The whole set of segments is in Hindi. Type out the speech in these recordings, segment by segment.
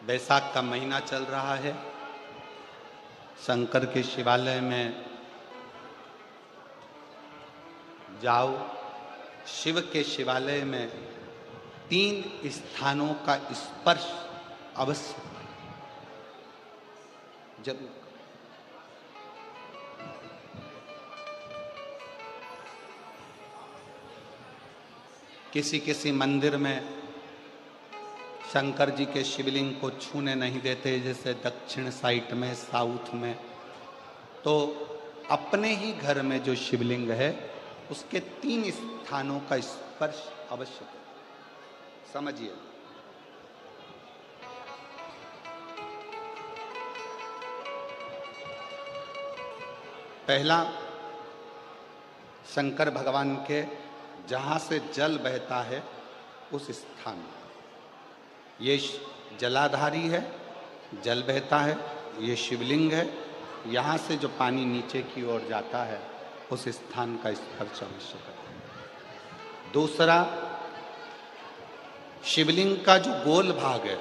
बैसाख का महीना चल रहा है। शंकर के शिवालय में जाओ। शिव के शिवालय में 3 स्थानों का स्पर्श अवश्य जरूर। किसी किसी मंदिर में शंकर जी के शिवलिंग को छूने नहीं देते, जैसे दक्षिण साइड में, साउथ में। तो अपने ही घर में जो शिवलिंग है उसके 3 स्थानों का स्पर्श अवश्य करें। समझिए, पहला शंकर भगवान के जहाँ से जल बहता है उस स्थान, ये जलाधारी है, जल बहता है, ये शिवलिंग है। यहाँ से जो पानी नीचे की ओर जाता है उस स्थान का स्पर्श अवश्य करें। दूसरा, शिवलिंग का जो गोल भाग है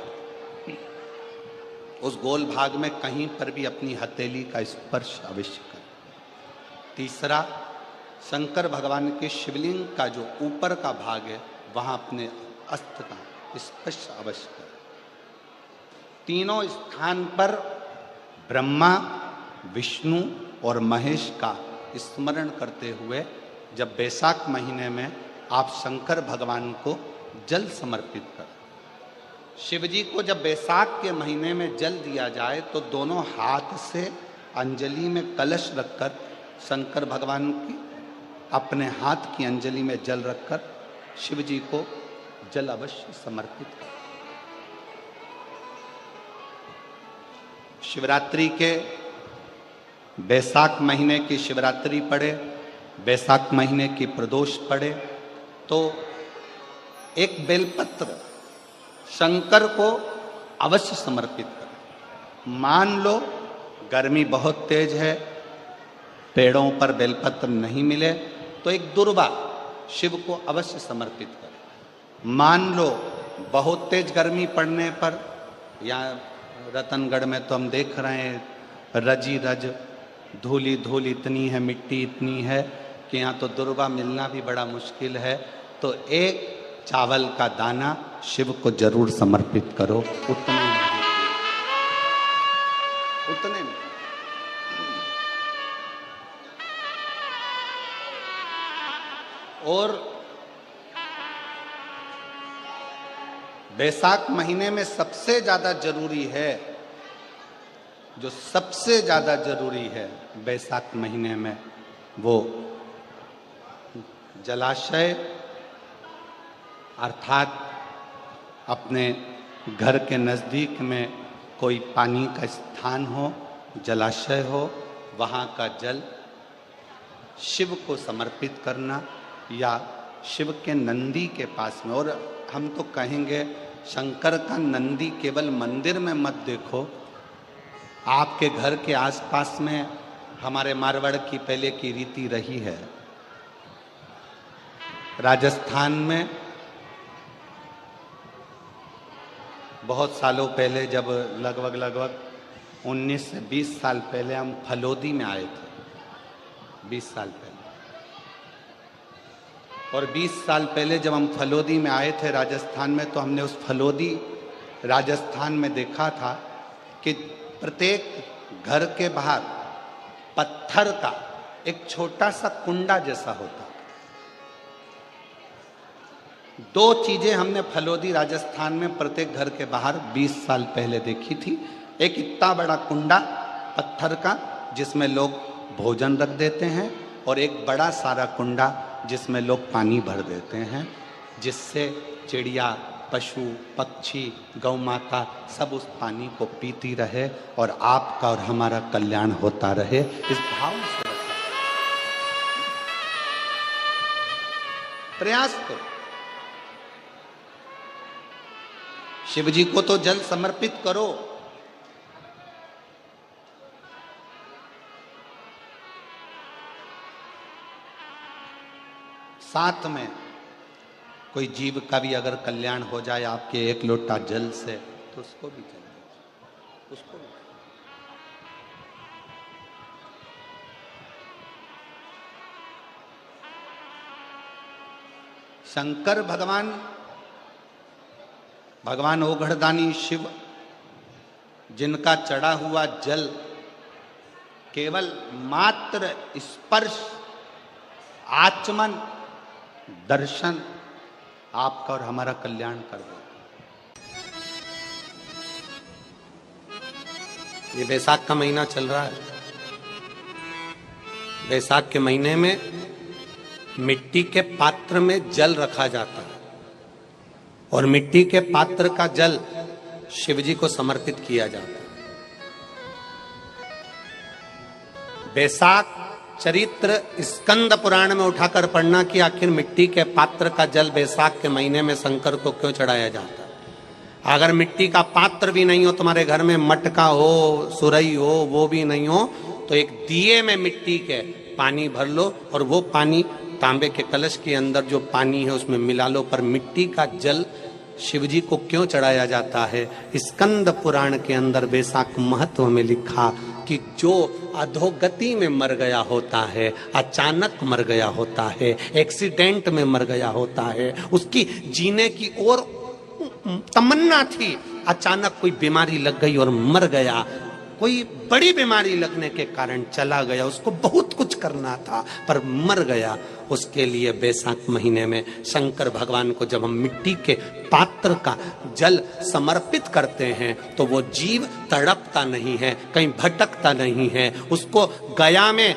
उस गोल भाग में कहीं पर भी अपनी हथेली का स्पर्श अवश्य करें। तीसरा, शंकर भगवान के शिवलिंग का जो ऊपर का भाग है वहाँ अपने अस्त्र का स्पर्श अवश्य करें। तीनों स्थान पर ब्रह्मा, विष्णु और महेश का स्मरण करते हुए जब बैसाख महीने में आप शंकर भगवान को जल समर्पित करें। शिव जी को जब बैसाख के महीने में जल दिया जाए तो दोनों हाथ से अंजलि में कलश रखकर शंकर भगवान की अपने हाथ की अंजलि में जल रखकर शिव जी को जल अवश्य समर्पित करें। शिवरात्रि के बैसाख महीने की शिवरात्रि पड़े, बैसाख महीने की प्रदोष पड़े तो एक बेलपत्र शंकर को अवश्य समर्पित करें। मान लो गर्मी बहुत तेज है, पेड़ों पर बेलपत्र नहीं मिले तो एक दुर्वा शिव को अवश्य समर्पित करें। मान लो बहुत तेज गर्मी पड़ने पर, या रतनगढ़ में तो हम देख रहे हैं रजी रज, धूली धूल इतनी है, मिट्टी इतनी है कि यहाँ तो दुर्वा मिलना भी बड़ा मुश्किल है। तो एक चावल का दाना शिव को जरूर समर्पित करो, उतने में। और बैसाख महीने में सबसे ज्यादा जरूरी है, जो सबसे ज्यादा जरूरी है बैसाख महीने में, वो जलाशय अर्थात अपने घर के नज़दीक में कोई पानी का स्थान हो, जलाशय हो, वहाँ का जल शिव को समर्पित करना, या शिव के नंदी के पास में। और हम तो कहेंगे शंकर का नंदी केवल मंदिर में मत देखो, आपके घर के आसपास में हमारे मारवाड़ की पहले की रीति रही है। राजस्थान में बहुत सालों पहले, जब लगभग 19 से 20 साल पहले हम फलोदी में आए थे, 20 साल पहले। और 20 साल पहले जब हम फलोदी में आए थे राजस्थान में, तो हमने उस फलोदी राजस्थान में देखा था कि प्रत्येक घर के बाहर पत्थर का एक छोटा सा कुंडा जैसा होता। 2 चीजें हमने फलोदी राजस्थान में प्रत्येक घर के बाहर 20 साल पहले देखी थी। एक इतना बड़ा कुंडा पत्थर का जिसमें लोग भोजन रख देते हैं, और एक बड़ा सारा कुंडा जिसमें लोग पानी भर देते हैं, जिससे चिड़िया, पशु, पक्षी, गौ माता सब उस पानी को पीती रहे और आपका और हमारा कल्याण होता रहे। इस भाव से प्रयास करो। शिव जी को तो जल समर्पित करो। साथ में कोई जीव का भी अगर कल्याण हो जाए आपके एक लोटा जल से, तो उसको भी जल दो। उसको शंकर भगवान, भगवान ओघड़दानी शिव, जिनका चढ़ा हुआ जल केवल मात्र स्पर्श, आचमन, दर्शन आपका और हमारा कल्याण कर दे। ये बैसाख का महीना चल रहा है। बैसाख के महीने में मिट्टी के पात्र में जल रखा जाता है और मिट्टी के पात्र का जल शिव जी को समर्पित किया जाता है। बैसाख चरित्र स्कंद पुराण में उठाकर पढ़ना कि आखिर मिट्टी के पात्र का जल बैसाख के महीने में शंकर को क्यों चढ़ाया जाता है। अगर मिट्टी का पात्र भी नहीं हो, तुम्हारे घर में मटका हो, सुरई हो, वो भी नहीं हो, तो एक दिए में मिट्टी के पानी भर लो और वो पानी तांबे के कलश के अंदर जो पानी है उसमें मिला लो। पर मिट्टी का जल शिव जी को क्यों चढ़ाया जाता है? स्कंद पुराण के अंदर बैसाख महत्व में लिखा कि जो अधोगति में मर गया होता है, अचानक मर गया होता है, एक्सीडेंट में मर गया होता है, उसकी जीने की और तमन्ना थी, अचानक कोई बीमारी लग गई और मर गया, कोई बड़ी बीमारी लगने के कारण चला गया, उसको बहुत कुछ करना था पर मर गया, उसके लिए बैसाख महीने में शंकर भगवान को जब हम मिट्टी के पात्र का जल समर्पित करते हैं तो वो जीव तड़पता नहीं है, कहीं भटकता नहीं है। उसको गया में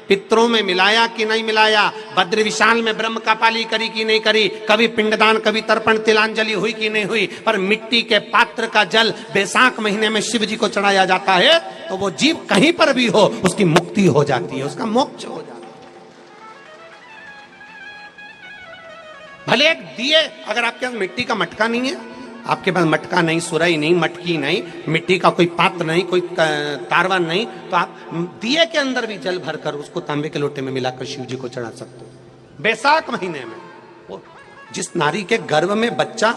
पितरों में मिलाया कि नहीं मिलाया, बद्र विशाल में ब्रह्म का पाली करी कि नहीं करी, कभी पिंडदान, कभी तर्पण तिलांजलि हुई कि नहीं हुई, पर मिट्टी के पात्र का जल बैसाख महीने में शिव जी को चढ़ाया जाता है तो वो जीव कहीं पर भी हो उसकी मुक्ति हो जाती है, उसका मोक्ष हो जाता है। भले एक दिए, अगर आपके पास मिट्टी का मटका नहीं है, आपके पास मटका नहीं, सुराई नहीं, मटकी नहीं, मिट्टी का कोई पात्र नहीं, कोई तारवा नहीं, तो आप दिए के अंदर भी जल भरकर उसको तांबे के लोटे में मिलाकर शिव जी को चढ़ा सकते हो। बैसाख महीने में वो जिस नारी के गर्भ में बच्चा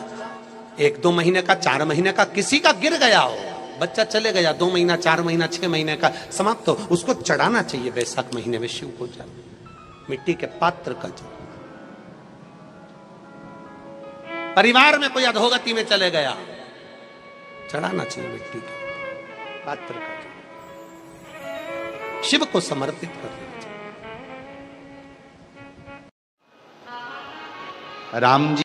1-2 महीने का, 4 महीने का किसी का गिर गया हो, बच्चा चले गया 2 महीना, 4 महीना, 6 महीने का समाप्त हो, उसको चढ़ाना चाहिए बैसाख महीने में शिव को जल, मिट्टी के पात्र का जल। परिवार में कोई अधोगति में चले गया, चढ़ाना चाहिए मिट्टी के पात्र का जल, शिव को समर्पित करना चाहिए। राम जी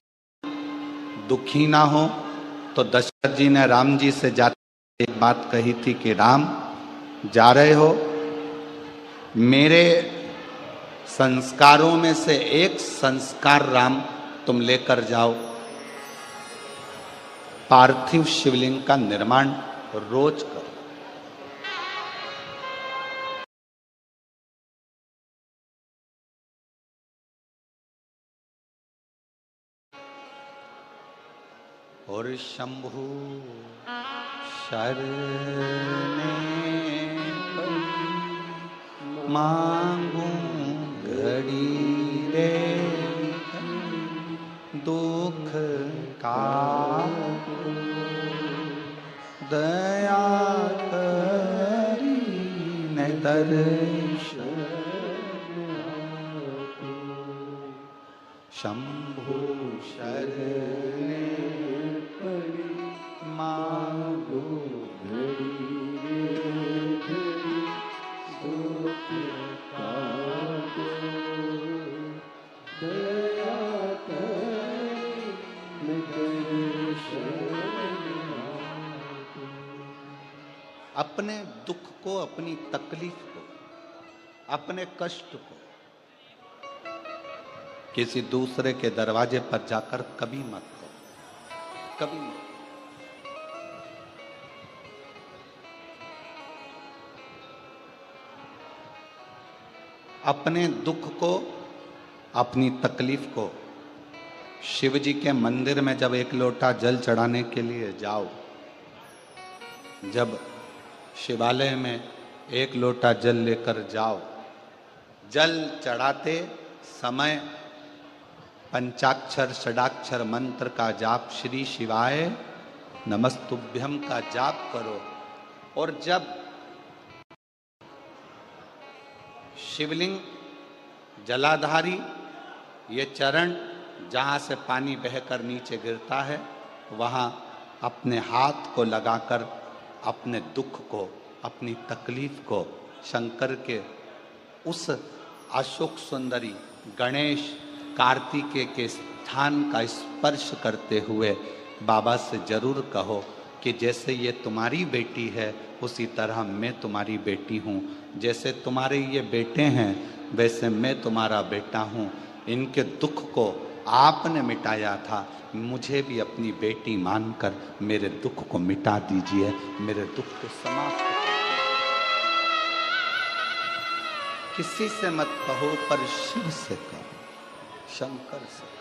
दुखी ना हो तो दशरथ जी ने राम जी से जाते एक बात कही थी कि राम जा रहे हो, मेरे संस्कारों में से एक संस्कार राम तुम लेकर जाओ, पार्थिव शिवलिंग का निर्माण रोज करो। और शंभु शरणे मांगू घड़ी रे दुख का दया करी न दर्शन शंभु शरणे मांगो अपने दुख को, अपनी तकलीफ को, अपने कष्ट को किसी दूसरे के दरवाजे पर जाकर कभी मत करो, कभी मत। अपने दुख को, अपनी तकलीफ को शिव जी के मंदिर में जब एक लोटा जल चढ़ाने के लिए जाओ, जब शिवालय में एक लोटा जल लेकर जाओ, जल चढ़ाते समय पंचाक्षर षडाक्षर मंत्र का जाप, श्री शिवाय नमस्तुभ्यम का जाप करो। और जब शिवलिंग जलाधारी ये चरण जहाँ से पानी बहकर नीचे गिरता है, वहाँ अपने हाथ को लगाकर अपने दुख को, अपनी तकलीफ को शंकर के उस अशोक सुंदरी गणेश कार्तिकेय के स्थान का स्पर्श करते हुए बाबा से जरूर कहो कि जैसे ये तुम्हारी बेटी है उसी तरह मैं तुम्हारी बेटी हूँ, जैसे तुम्हारे ये बेटे हैं वैसे मैं तुम्हारा बेटा हूँ। इनके दुख को आपने मिटाया था, मुझे भी अपनी बेटी मानकर मेरे दुख को मिटा दीजिए, मेरे दुख को समाप्त कर। किसी से मत कहो पर शिव से कहो, शंकर से कहो।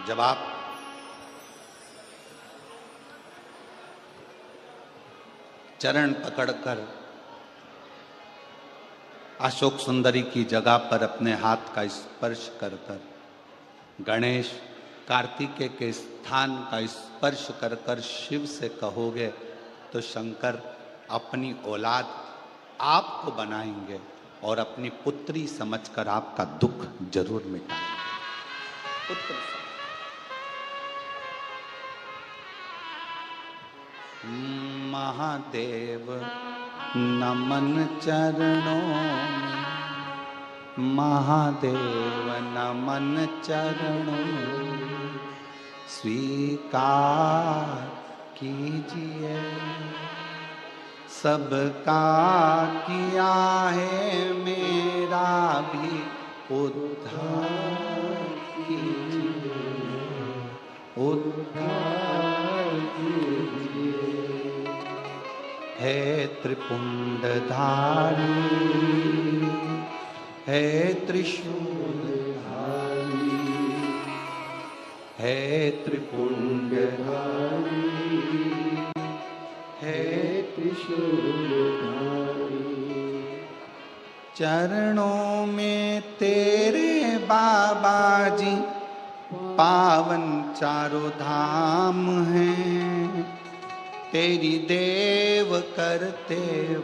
जब आप चरण पकड़कर अशोक सुंदरी की जगह पर अपने हाथ का स्पर्श कर कर गणेश कार्तिकेय के स्थान का स्पर्श कर कर शिव से कहोगे तो शंकर अपनी औलाद आपको बनाएंगे और अपनी पुत्री समझकर आपका दुख जरूर मिटाएंगे। पुत्र महादेव नमन चरणों में, महादेव नमन चरणों में, स्वीकार कीजिए सबका किया है मेरा भी उद्धार कीजिए, उद्धार कीजिए। है त्रिपुंडधारी, है त्रिशूलधारी, है त्रिपुंडधारी, है त्रिशूलधारी। चरणों में तेरे बाबा जी पावन चारों धाम हैं, तेरी देव करते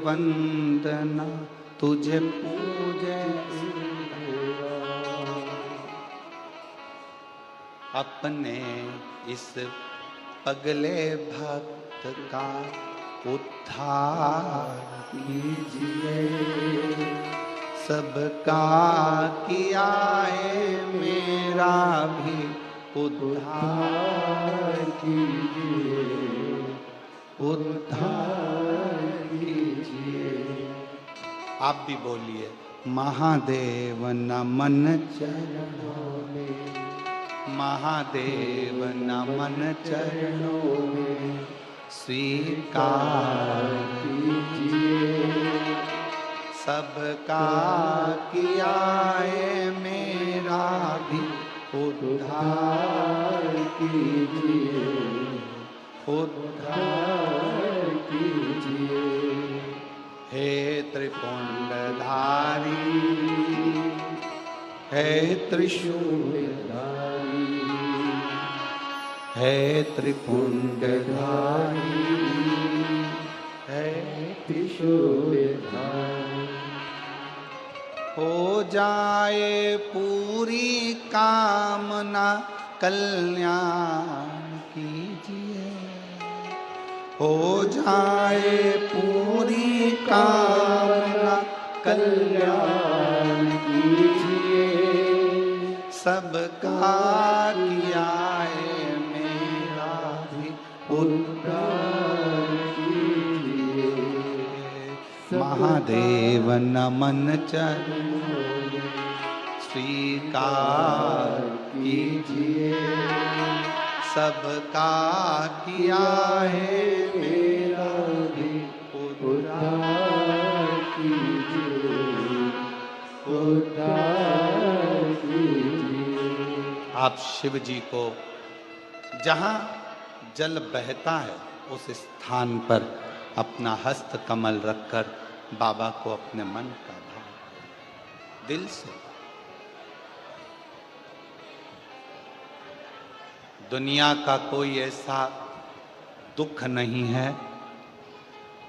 वंदना तुझे पूजे। अपने इस पगले भक्त का उद्धार कीजिए, सबका किया है मेरा भी उद्धार कीजिए, उद्धार कीजिए। आप भी बोलिए महादेव नमन चरणों में, महादेव नमन चरणों में, स्वीकार कीजिए सबका किया है मेरा भी उद्धार कीजिए, उद्धार कीजिए। हे त्रिपुंडधारी, है त्रिशूलधारी, है त्रिपुंडधारी, है त्रिशूलधारी। हो जाए पूरी कामना कल्याण कीजिए, हो जाए पूरी कामना कल्याण कीजिए, सबका किया है मेरा भी उद्धार कीजिए। महादेव नमन चरणों में, स्वीकार कीजिए सबका किया है मेरा भी उद्धार कीजिए, उद्धार कीजिए। आप शिव जी को जहाँ जल बहता है उस स्थान पर अपना हस्त कमल रखकर बाबा को अपने मन का भाव दिल से। दुनिया का कोई ऐसा दुख नहीं है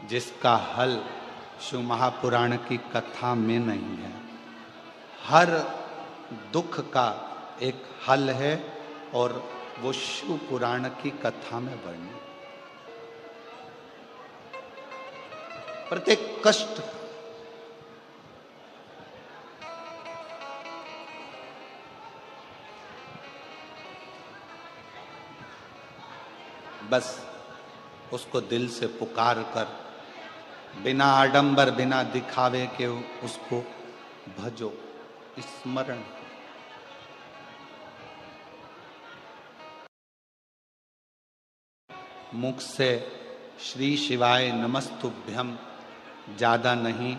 जिसका हल शिव महापुराण की कथा में नहीं है। हर दुख का एक हल है और वो शिव पुराण की कथा में वर्णित। प्रत्येक कष्ट बस उसको दिल से पुकार कर, बिना आडंबर बिना दिखावे के उसको भजो, स्मरण। मुख से श्री शिवाय नमस्तुभ्यम ज्यादा नहीं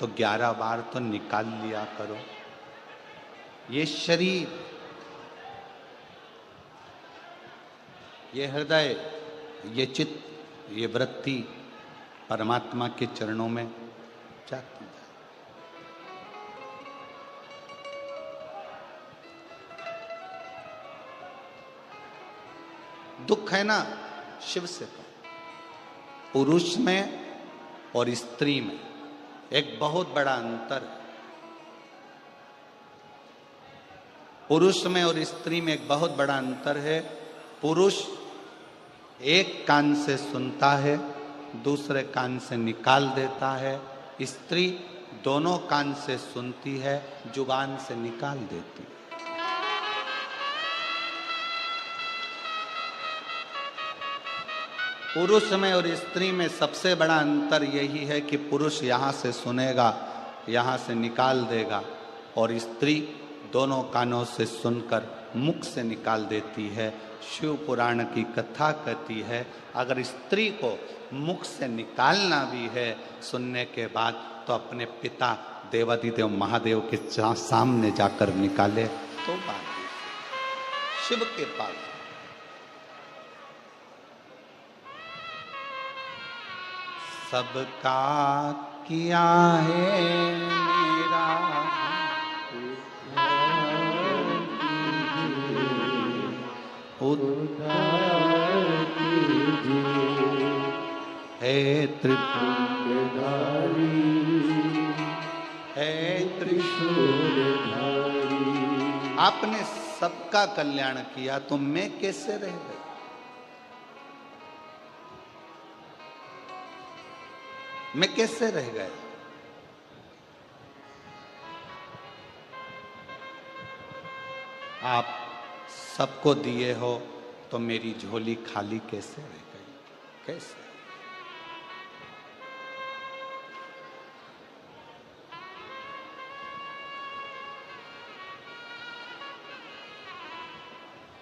तो 11 बार तो निकाल लिया करो। ये शरीर, ये हृदय, ये चित्त, ये वृत्ति परमात्मा के चरणों में जाती है। दुख है ना शिव से तो। पुरुष में और स्त्री में एक बहुत बड़ा अंतर है। पुरुष में और स्त्री में एक बहुत बड़ा अंतर है। पुरुष एक कान से सुनता है, दूसरे कान से निकाल देता है। स्त्री दोनों कान से सुनती है, जुबान से निकाल देती है। पुरुष में और स्त्री में सबसे बड़ा अंतर यही है कि पुरुष यहाँ से सुनेगा, यहाँ से निकाल देगा, और स्त्री दोनों कानों से सुनकर मुख से निकाल देती है। शिव पुराण की कथा कहती है अगर स्त्री को मुख से निकालना भी है सुनने के बाद तो अपने पिता देवादिदेव महादेव के सामने जाकर निकाले तो बात शिव के पास। सबका किया है मेरा उद्धार कीजिए, हे त्रिपुरधारी, हे त्रिशूलधारी। आपने सबका कल्याण किया तो मैं कैसे रह गई? मैं कैसे रह गया? आप सबको दिए हो तो मेरी झोली खाली कैसे रह गई? कैसे?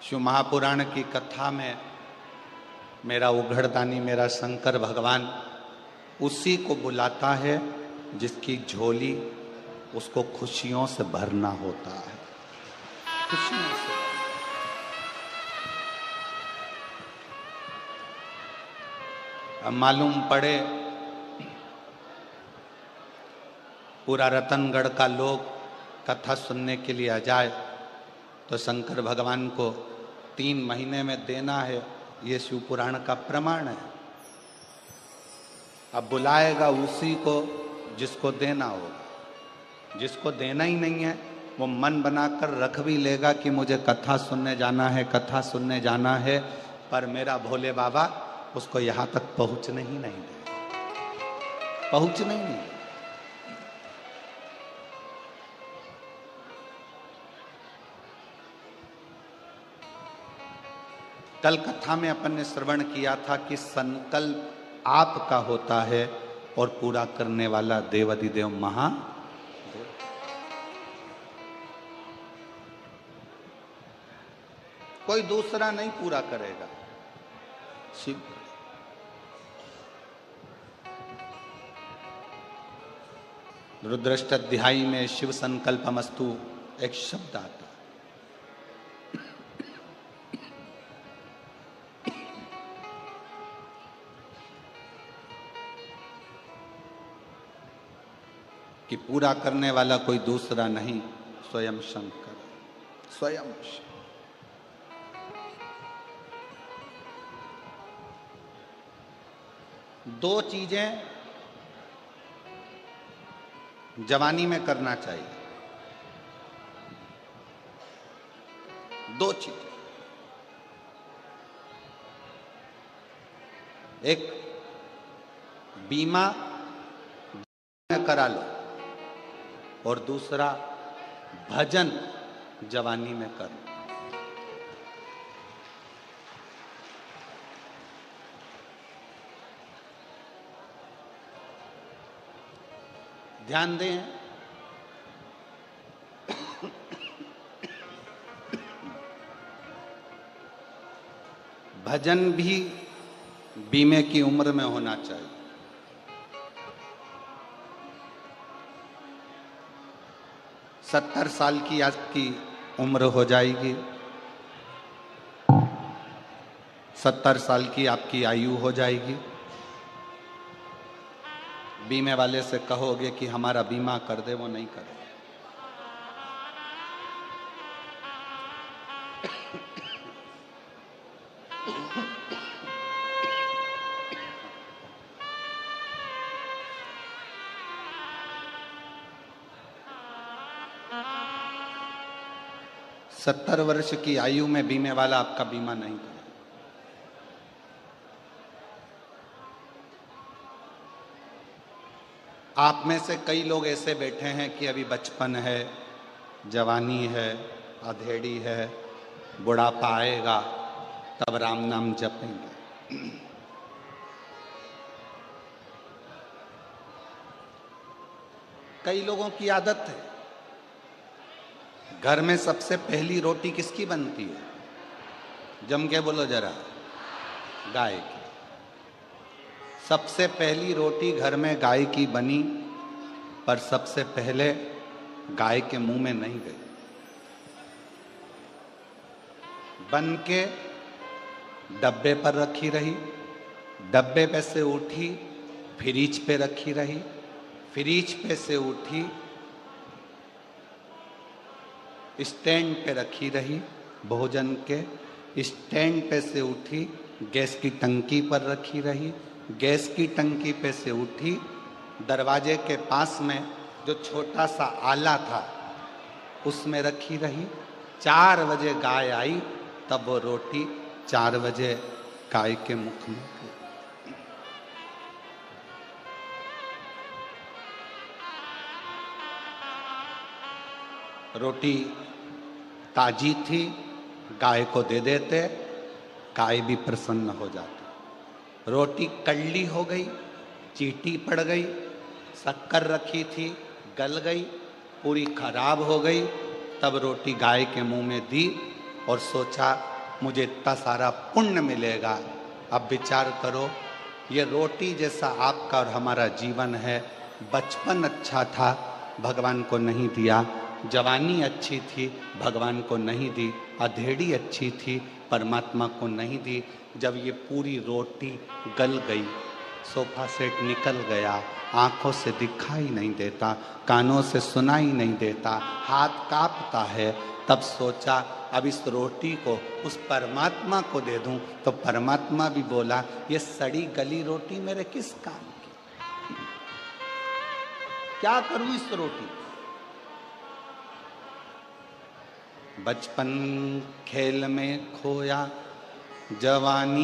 शिव महापुराण की कथा में मेरा उघड़दानी, मेरा शंकर भगवान उसी को बुलाता है जिसकी झोली उसको खुशियों से भरना होता है। खुशियों से अब मालूम पड़े पूरा रतनगढ़ का लोग कथा सुनने के लिए आ जाए तो शंकर भगवान को 3 महीने में देना है, ये शिव पुराण का प्रमाण है। अब बुलाएगा उसी को जिसको देना होगा। जिसको देना ही नहीं है वो मन बनाकर रख भी लेगा कि मुझे कथा सुनने जाना है, कथा सुनने जाना है, पर मेरा भोले बाबा उसको यहां तक पहुंचने ही नहीं देगा, पहुंचने ही नहीं। कल कथा में अपन ने श्रवण किया था कि संकल्प आपका होता है और पूरा करने वाला देवादिदेव महादेव। कोई दूसरा नहीं पूरा करेगा, शिव। रुद्राष्टध्यायी में शिव संकल्पमस्तु एक शब्द आता है। कि पूरा करने वाला कोई दूसरा नहीं, स्वयं शंकर, स्वयं। दो चीजें जवानी में करना चाहिए, दो चीजें। एक बीमा करा लो और दूसरा भजन जवानी में कर लो। ध्यान दें, भजन भी बीमे की उम्र में होना चाहिए। सत्तर साल की आपकी उम्र हो जाएगी, 70 साल की आपकी आयु हो जाएगी, बीमे वाले से कहोगे कि हमारा बीमा कर दे, वो नहीं करे। सत्तर वर्ष की आयु में बीमे वाला आपका बीमा नहीं करे। आप में से कई लोग ऐसे बैठे हैं कि अभी बचपन है, जवानी है, अधेड़ी है, बुढ़ापा आएगा तब राम नाम जपेंगे। कई लोगों की आदत है, घर में सबसे पहली रोटी किसकी बनती है? जम के बोलो जरा, गाय की। सबसे पहली रोटी घर में गाय की बनी, पर सबसे पहले गाय के मुंह में नहीं गई। बन के डब्बे पर रखी रही, डब्बे पे से उठी फ्रिज पे रखी रही, फ्रिज पे से उठी स्टैंड पे रखी रही, भोजन के स्टैंड पे से उठी गैस की टंकी पर रखी रही, गैस की टंकी पे से उठी दरवाजे के पास में जो छोटा सा आला था उसमें रखी रही। 4 बजे गाय आई तब वो रोटी 4 बजे गाय के मुख में गई। रोटी ताजी थी, गाय को दे देते, गाय भी प्रसन्न हो जाती। रोटी कड़ली हो गई, चीटी पड़ गई, शक्कर रखी थी गल गई, पूरी खराब हो गई, तब रोटी गाय के मुंह में दी और सोचा मुझे इतना सारा पुण्य मिलेगा। अब विचार करो, ये रोटी जैसा आपका और हमारा जीवन है। बचपन अच्छा था, भगवान को नहीं दिया। जवानी अच्छी थी, भगवान को नहीं दी। अधेड़ी अच्छी थी, परमात्मा को नहीं दी। जब ये पूरी रोटी गल गई, सोफा सेट निकल गया, आंखों से दिखाई नहीं देता, कानों से सुनाई नहीं देता, हाथ कांपता है, तब सोचा अब इस रोटी को उस परमात्मा को दे दूं। तो परमात्मा भी बोला ये सड़ी गली रोटी मेरे किस काम की, क्या करूं इस रोटी। बचपन खेल में खोया, जवानी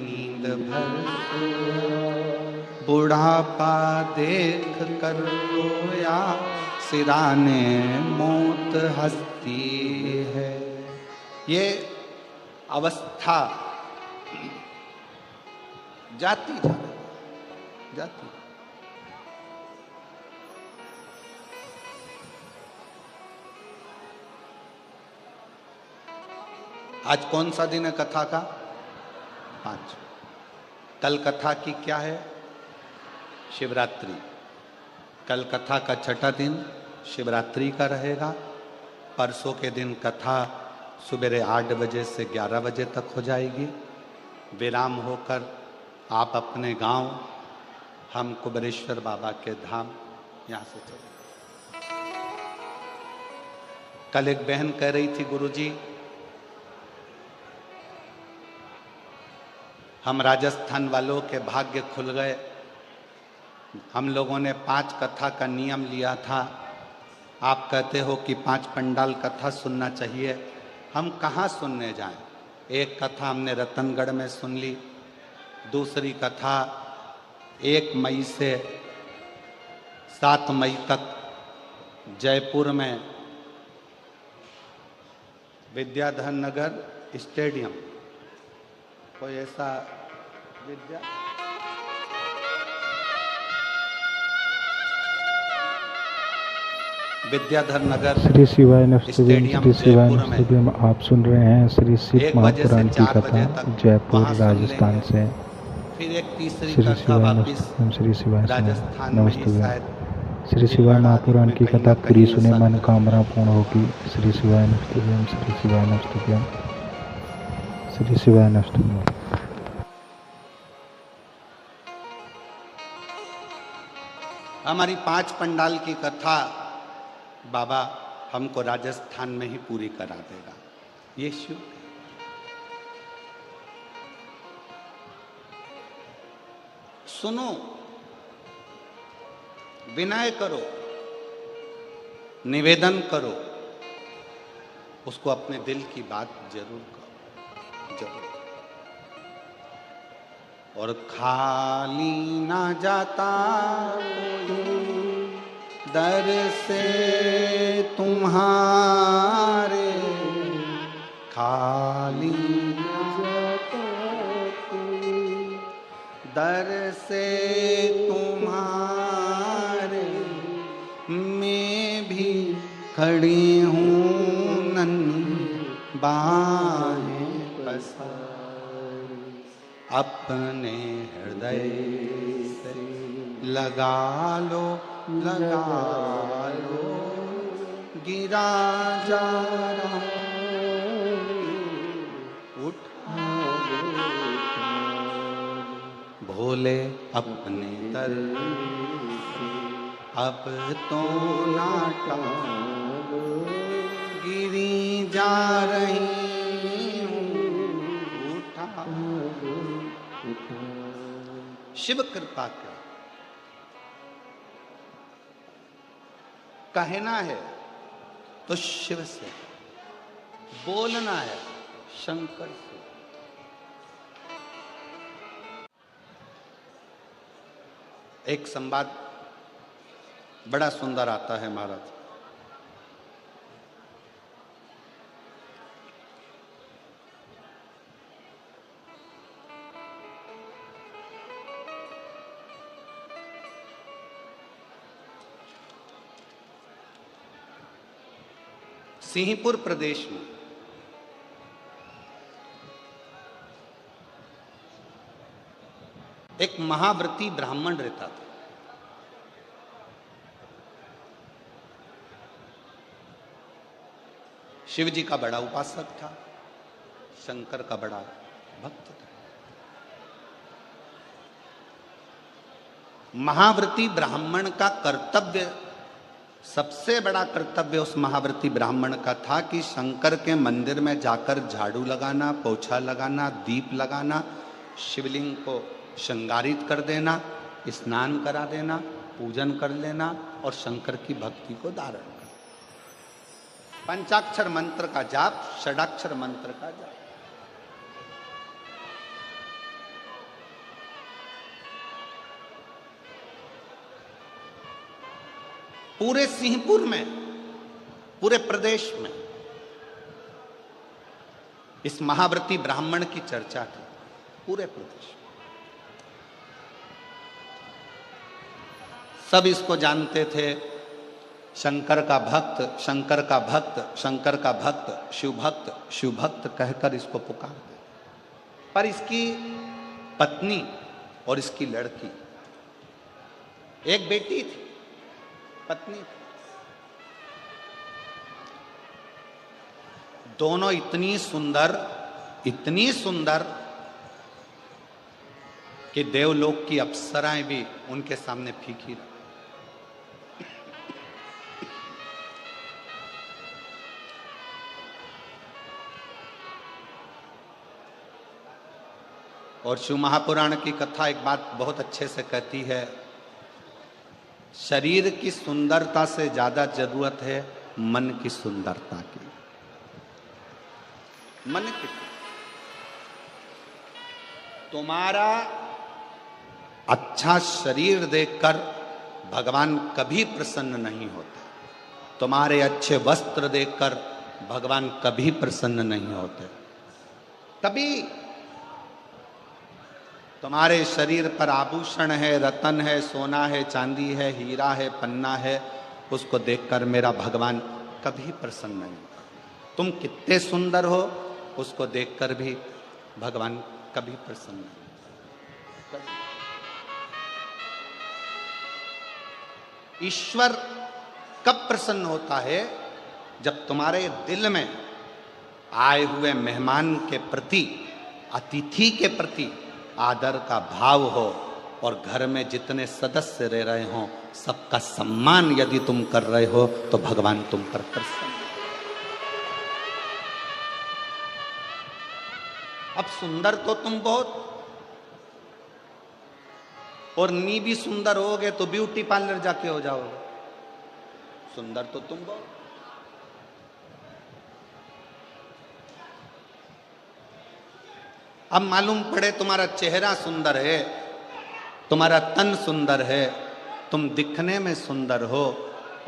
नींद भर सोया, बुढ़ापा देख कर रोया, सिराने मौत हंसती है। ये अवस्था जाती जाती। आज कौन सा दिन है कथा का? 5। कल कथा की क्या है? शिवरात्रि। कल कथा का छठा दिन शिवरात्रि का रहेगा। परसों के दिन कथा सुबह 8 बजे से 11 बजे तक हो जाएगी। विराम होकर आप अपने गांव, हम कुबेरेश्वर बाबा के धाम यहां से चलो। कल एक बहन कह रही थी, गुरुजी हम राजस्थान वालों के भाग्य खुल गए, हम लोगों ने 5 कथा का नियम लिया था, आप कहते हो कि 5 पंडाल कथा सुनना चाहिए, हम कहाँ सुनने जाएं? एक कथा हमने रतनगढ़ में सुन ली, दूसरी कथा 1 मई से 7 मई तक जयपुर में विद्याधर नगर स्टेडियम, कोई ऐसा विद्याधर नगर श्री शिवाय नमस्तुभ्यम, श्री शिवाय नमस्तुभ्यम। आप सुन रहे हैं श्री शिव महापुराण की कथा जयपुर राजस्थान से। फिर एक तीसरी श्री कथा शिवाय वापिस नमस्तुभ्यम, श्री शिवाय राजस्थान में ही नमस्तुभ्यम। शायद श्री शिवाय महापुराण की कथा पूरी सुने, मनोकामना पूर्ण होगी। श्री शिवाय नमस्तुभ्यम, श्री शिवाय नमस्तुभ्यम, श्री शिवाय नमस्तुभ्यम। हमारी 5 पंडाल की कथा बाबा हमको राजस्थान में ही पूरी करा देगा। ये शिव सुनो, विनय करो, निवेदन करो, उसको अपने दिल की बात जरूर करो, जरूर। और खाली ना जाता दर से तुम्हारे, खाली ना जाता दर से तुम्हारे, मैं भी खड़ी हूँ नन्ही बाहें पसारी, अपने हृदय से लगा लो, लगा लो, गिरा जा रहा उठा भोले अपने दर से, अब तो नाटा गिरी जा रही हूँ, उठा। शिव कृपा कर, कहना है तो शिव से, बोलना है शंकर से। एक संवाद बड़ा सुंदर आता है महाराज। सिंहपुर प्रदेश में एक महाव्रती ब्राह्मण रहता था। शिव जी का बड़ा उपासक था, शंकर का बड़ा भक्त था। महाव्रती ब्राह्मण का कर्तव्य, सबसे बड़ा कर्तव्य उस महाव्रती ब्राह्मण का था कि शंकर के मंदिर में जाकर झाड़ू लगाना, पोछा लगाना, दीप लगाना, शिवलिंग को श्रृंगारित कर देना, स्नान करा देना, पूजन कर लेना और शंकर की भक्ति को धारण करना। पंचाक्षर मंत्र का जाप, षडाक्षर मंत्र का जाप। पूरे सिंहपुर में, पूरे प्रदेश में इस महाव्रती ब्राह्मण की चर्चा थी, पूरे प्रदेश में। सब इसको जानते थे, शंकर का भक्त, शंकर का भक्त, शंकर का भक्त, शिव भक्त, शिव भक्त कहकर इसको पुकारते। पर इसकी पत्नी और इसकी लड़की, एक बेटी थी, पत्नी थी, दोनों इतनी सुंदर, इतनी सुंदर कि देवलोक की अप्सराएं भी उनके सामने फीकी रही। और शिव महापुराण की कथा एक बात बहुत अच्छे से कहती है, शरीर की सुंदरता से ज्यादा जरूरत है मन की सुंदरता की। मन की, तुम्हारा अच्छा शरीर देखकर भगवान कभी प्रसन्न नहीं होते, तुम्हारे अच्छे वस्त्र देखकर भगवान कभी प्रसन्न नहीं होते। तभी तुम्हारे शरीर पर आभूषण है, रतन है, सोना है, चांदी है, हीरा है, पन्ना है, उसको देखकर मेरा भगवान कभी प्रसन्न नहीं होता। तुम कितने सुंदर हो उसको देखकर भी भगवान कभी प्रसन्न नहीं होता। ईश्वर कब प्रसन्न होता है? जब तुम्हारे दिल में आए हुए मेहमान के प्रति, अतिथि के प्रति आदर का भाव हो और घर में जितने सदस्य रह रहे हो सबका सम्मान यदि तुम कर रहे हो तो भगवान तुम पर प्रसन्न। अब सुंदर तो तुम बहुत, और नी भी सुंदर होगे तो ब्यूटी पार्लर जाके हो जाओगे। सुंदर तो तुम बहुत, अब मालूम पड़े तुम्हारा चेहरा सुंदर है, तुम्हारा तन सुंदर है, तुम दिखने में सुंदर हो,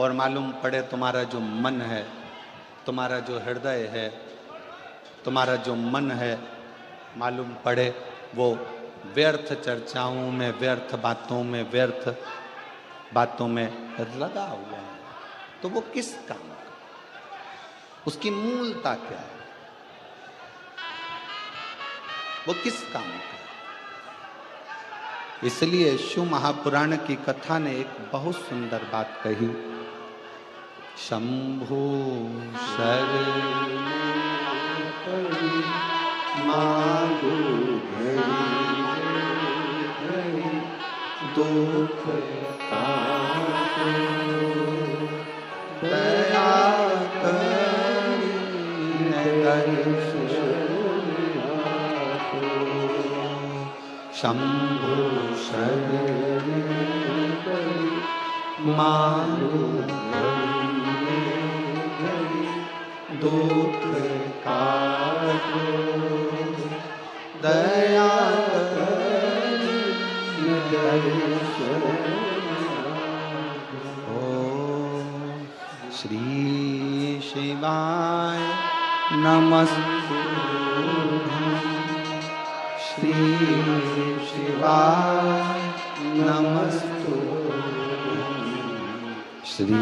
और मालूम पड़े तुम्हारा जो मन है, तुम्हारा जो हृदय है, तुम्हारा जो मन है, मालूम पड़े वो व्यर्थ चर्चाओं में, व्यर्थ बातों में, व्यर्थ बातों में लगा हुआ है, तो वो किस काम का? उसकी मूलता क्या है? वो किस काम का? इसलिए शिव महापुराण की कथा ने एक बहुत सुंदर बात कही, शंभु शरण मांगो दुख काटो, दया शंभु शरण मांगो दुख काटो, दया ओम श्री शिवाय नमस्तुभ्यं, श्री शिवाय नमस्तुभ्यं, श्री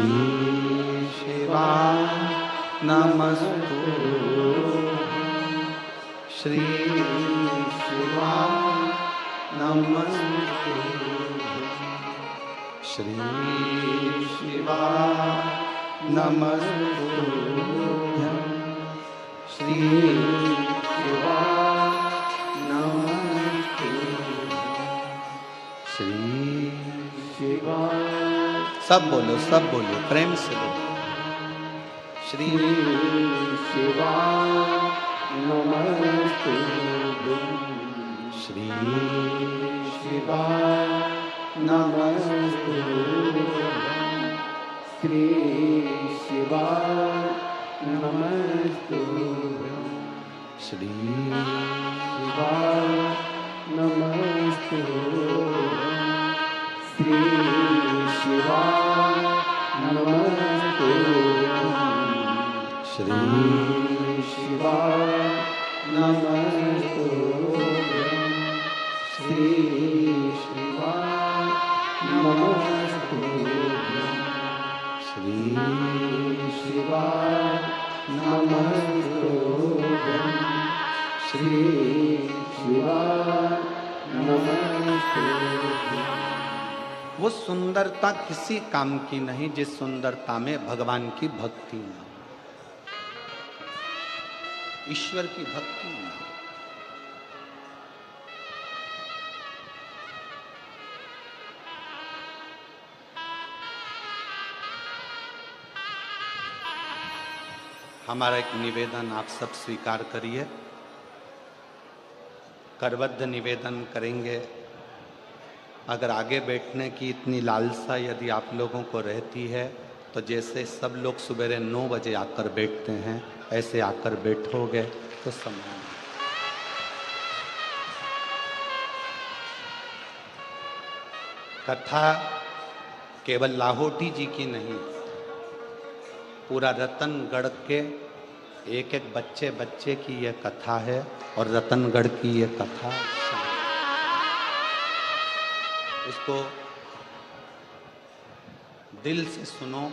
शिवाय नमस्तुभ्यं, श्री शिवाय नमस्तुभ्यं, श्री शिवाय नमस्तुभ्यं, श्री शिवाय नमस्तुभ्यं, श्री शिवाय। सब बोलो, सब बोलो, प्रेम से बोलो, श्री शिवाय नमस्तुभ्यं, श्री शिवाय नमस्तुभ्यं, श्री शिवाय नमस्तुभ्यं, श्री शिवाय नमस्तुभ्यं, श्री शिवाय नमस्तुभ्यं, श्री शिवाय नमस्तुभ्यं, श्री शिवाय नमस्तुभ्यं, श्री शिवाय नमस्तुभ्यं, श्री शिवाय नमस्तुभ्यं। वो सुंदरता किसी काम की नहीं जिस सुंदरता में भगवान की भक्ति ना हो, ईश्वर की भक्ति ना हो। हमारा एक निवेदन आप सब स्वीकार करिए। करबद्ध निवेदन करेंगे, अगर आगे बैठने की इतनी लालसा यदि आप लोगों को रहती है तो जैसे सब लोग सवेरे 9 बजे आकर बैठते हैं ऐसे आकर बैठोगे तो सम्मान। कथा केवल लाहौटी जी की नहीं, पूरा रतनगढ़ के एक एक बच्चे बच्चे की यह कथा है और रतनगढ़ की यह कथा इसको दिल से सुनो।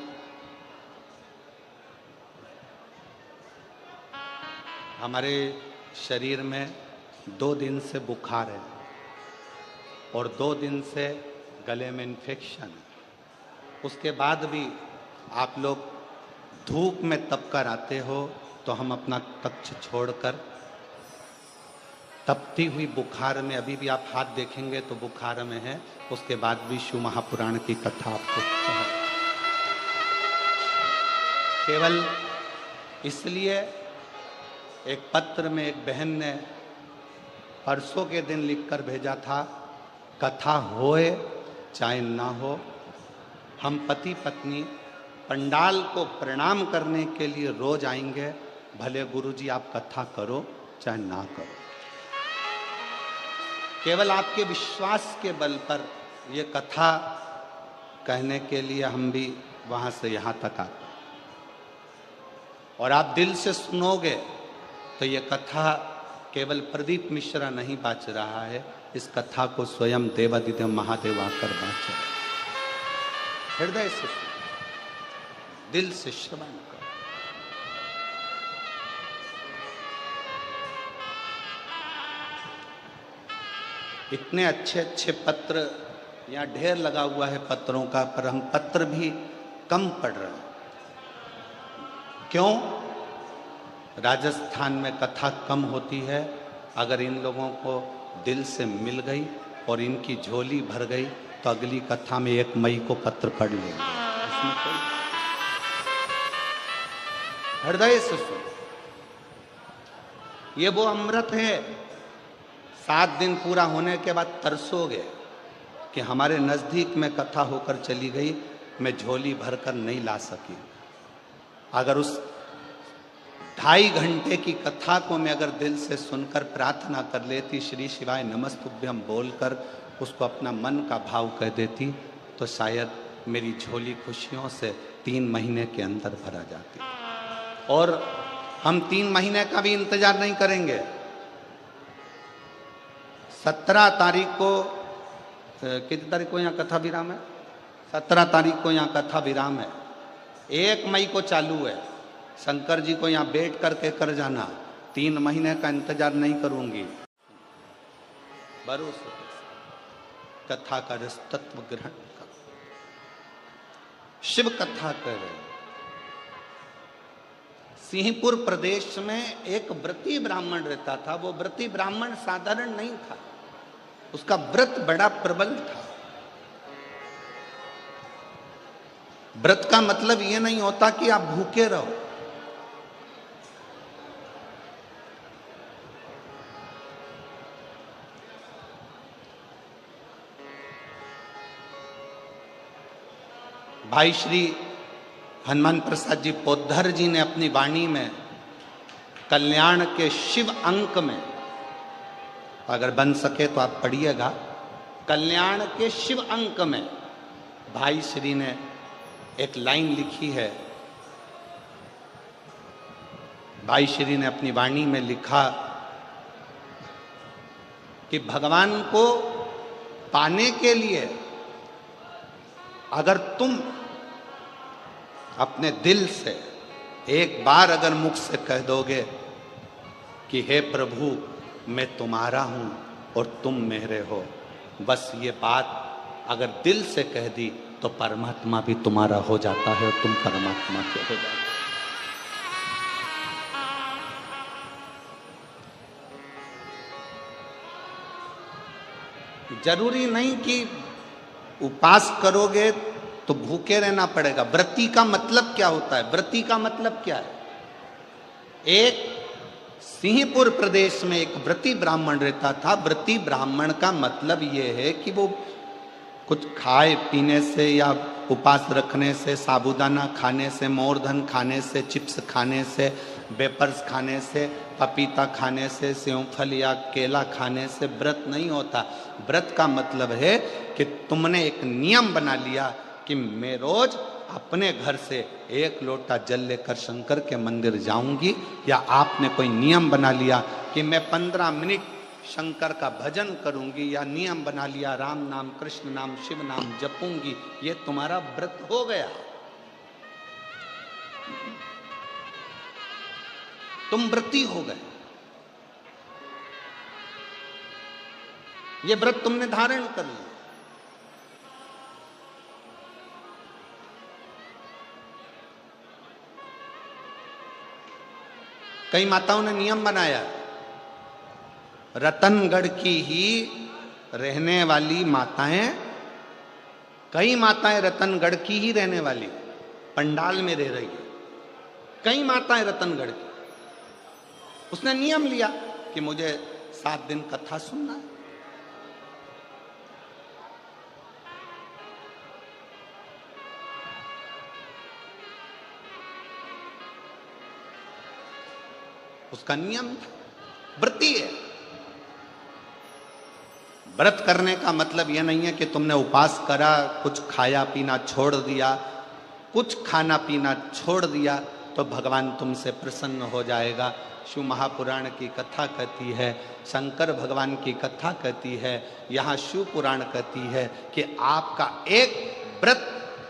हमारे शरीर में 2 दिन से बुखार है और 2 दिन से गले में इन्फेक्शन है, उसके बाद भी आप लोग धूप में तप कर आते हो तो हम अपना कक्ष छोड़कर तपती हुई बुखार में, अभी भी आप हाथ देखेंगे तो बुखार में है, उसके बाद भी शिव महापुराण की कथा आपको केवल इसलिए एक पत्र में एक बहन ने परसों के दिन लिखकर भेजा था, कथा होए चाहे ना हो, हम पति पत्नी पंडाल को प्रणाम करने के लिए रोज आएंगे, भले गुरुजी आप कथा करो चाहे ना करो। केवल आपके विश्वास के बल पर ये कथा कहने के लिए हम भी वहां से यहां तक आते, और आप दिल से सुनोगे तो ये कथा केवल प्रदीप मिश्रा नहीं बाँच रहा है, इस कथा को स्वयं देवादिदेव महादेव आकर बाँच रहे। हृदय से दिल से श्रवण करो। इतने अच्छे अच्छे पत्र यहाँ ढेर लगा हुआ है पत्रों का, पर हम पत्र भी कम पढ़ रहे हैं। क्यों? राजस्थान में कथा कम होती है, अगर इन लोगों को दिल से मिल गई और इनकी झोली भर गई तो अगली कथा में 1 मई को पत्र पढ़ लेंगे। इसमें कोई हृदय से सुनो, ये वो अमृत है, 7 दिन पूरा होने के बाद तरसोगे कि हमारे नजदीक में कथा होकर चली गई, मैं झोली भरकर नहीं ला सकी। अगर उस 2.5 घंटे की कथा को मैं अगर दिल से सुनकर प्रार्थना कर लेती, श्री शिवाय नमस्तुभ्यम बोलकर उसको अपना मन का भाव कह देती, तो शायद मेरी झोली खुशियों से 3 महीने के अंदर भरा जाती। और हम 3 महीने का भी इंतजार नहीं करेंगे। 17 तारीख को, कितनी तारीख को यहाँ कथा विराम है? 17 तारीख को यहाँ कथा विराम है। 1 मई को चालू है। शंकर जी को यहाँ बैठ करके कर जाना, 3 महीने का इंतजार नहीं करूंगी। भरोसे कथा का रस तत्व ग्रहण करो। शिव कथा कर रहे। सिंहपुर प्रदेश में एक व्रती ब्राह्मण रहता था। वो व्रती ब्राह्मण साधारण नहीं था, उसका व्रत बड़ा प्रबल था। व्रत का मतलब ये नहीं होता कि आप भूखे रहो। भाई श्री हनुमान प्रसाद जी पोद्धर जी ने अपनी वाणी में कल्याण के शिव अंक में, अगर बन सके तो आप पढ़िएगा, कल्याण के शिव अंक में भाई श्री ने एक लाइन लिखी है। भाई श्री ने अपनी वाणी में लिखा कि भगवान को पाने के लिए अगर तुम अपने दिल से एक बार अगर मुख से कह दोगे कि हे प्रभु मैं तुम्हारा हूं और तुम मेरे हो, बस ये बात अगर दिल से कह दी तो परमात्मा भी तुम्हारा हो जाता है और तुम परमात्मा के हो जाते हो। जरूरी नहीं कि उपास करोगे तो भूखे रहना पड़ेगा। व्रती का मतलब क्या होता है? व्रती का मतलब क्या है? एक सिंहपुर प्रदेश में एक व्रती ब्राह्मण रहता था। व्रती ब्राह्मण का मतलब यह है कि वो कुछ खाए पीने से या उपवास रखने से, साबूदाना खाने से, मोरधन खाने से, चिप्स खाने से, वेपर्स खाने से, पपीता खाने से, सेवफल या केला खाने से व्रत नहीं होता। व्रत का मतलब है कि तुमने एक नियम बना लिया कि मैं रोज अपने घर से एक लोटा जल लेकर शंकर के मंदिर जाऊंगी, या आपने कोई नियम बना लिया कि मैं 15 मिनट शंकर का भजन करूंगी, या नियम बना लिया राम नाम, कृष्ण नाम, शिव नाम जपूंगी, ये तुम्हारा व्रत हो गया। तुम व्रती हो गए। ये व्रत तुमने धारण कर लिया। कई माताओं ने नियम बनाया, रतनगढ़ की ही रहने वाली माताएं, कई माताएं रतनगढ़ की ही रहने वाली पंडाल में रह रही है, कई माताएं रतनगढ़ की। उसने नियम लिया कि मुझे 7 दिन कथा सुनना है। उसका नियम व्रती है। व्रत करने का मतलब यह नहीं है कि तुमने उपवास करा, कुछ खाया पीना छोड़ दिया, कुछ खाना पीना छोड़ दिया तो भगवान तुमसे प्रसन्न हो जाएगा। शिव महापुराण की कथा कहती है, शंकर भगवान की कथा कहती है, यहाँ शिव पुराण कहती है कि आपका एक व्रत,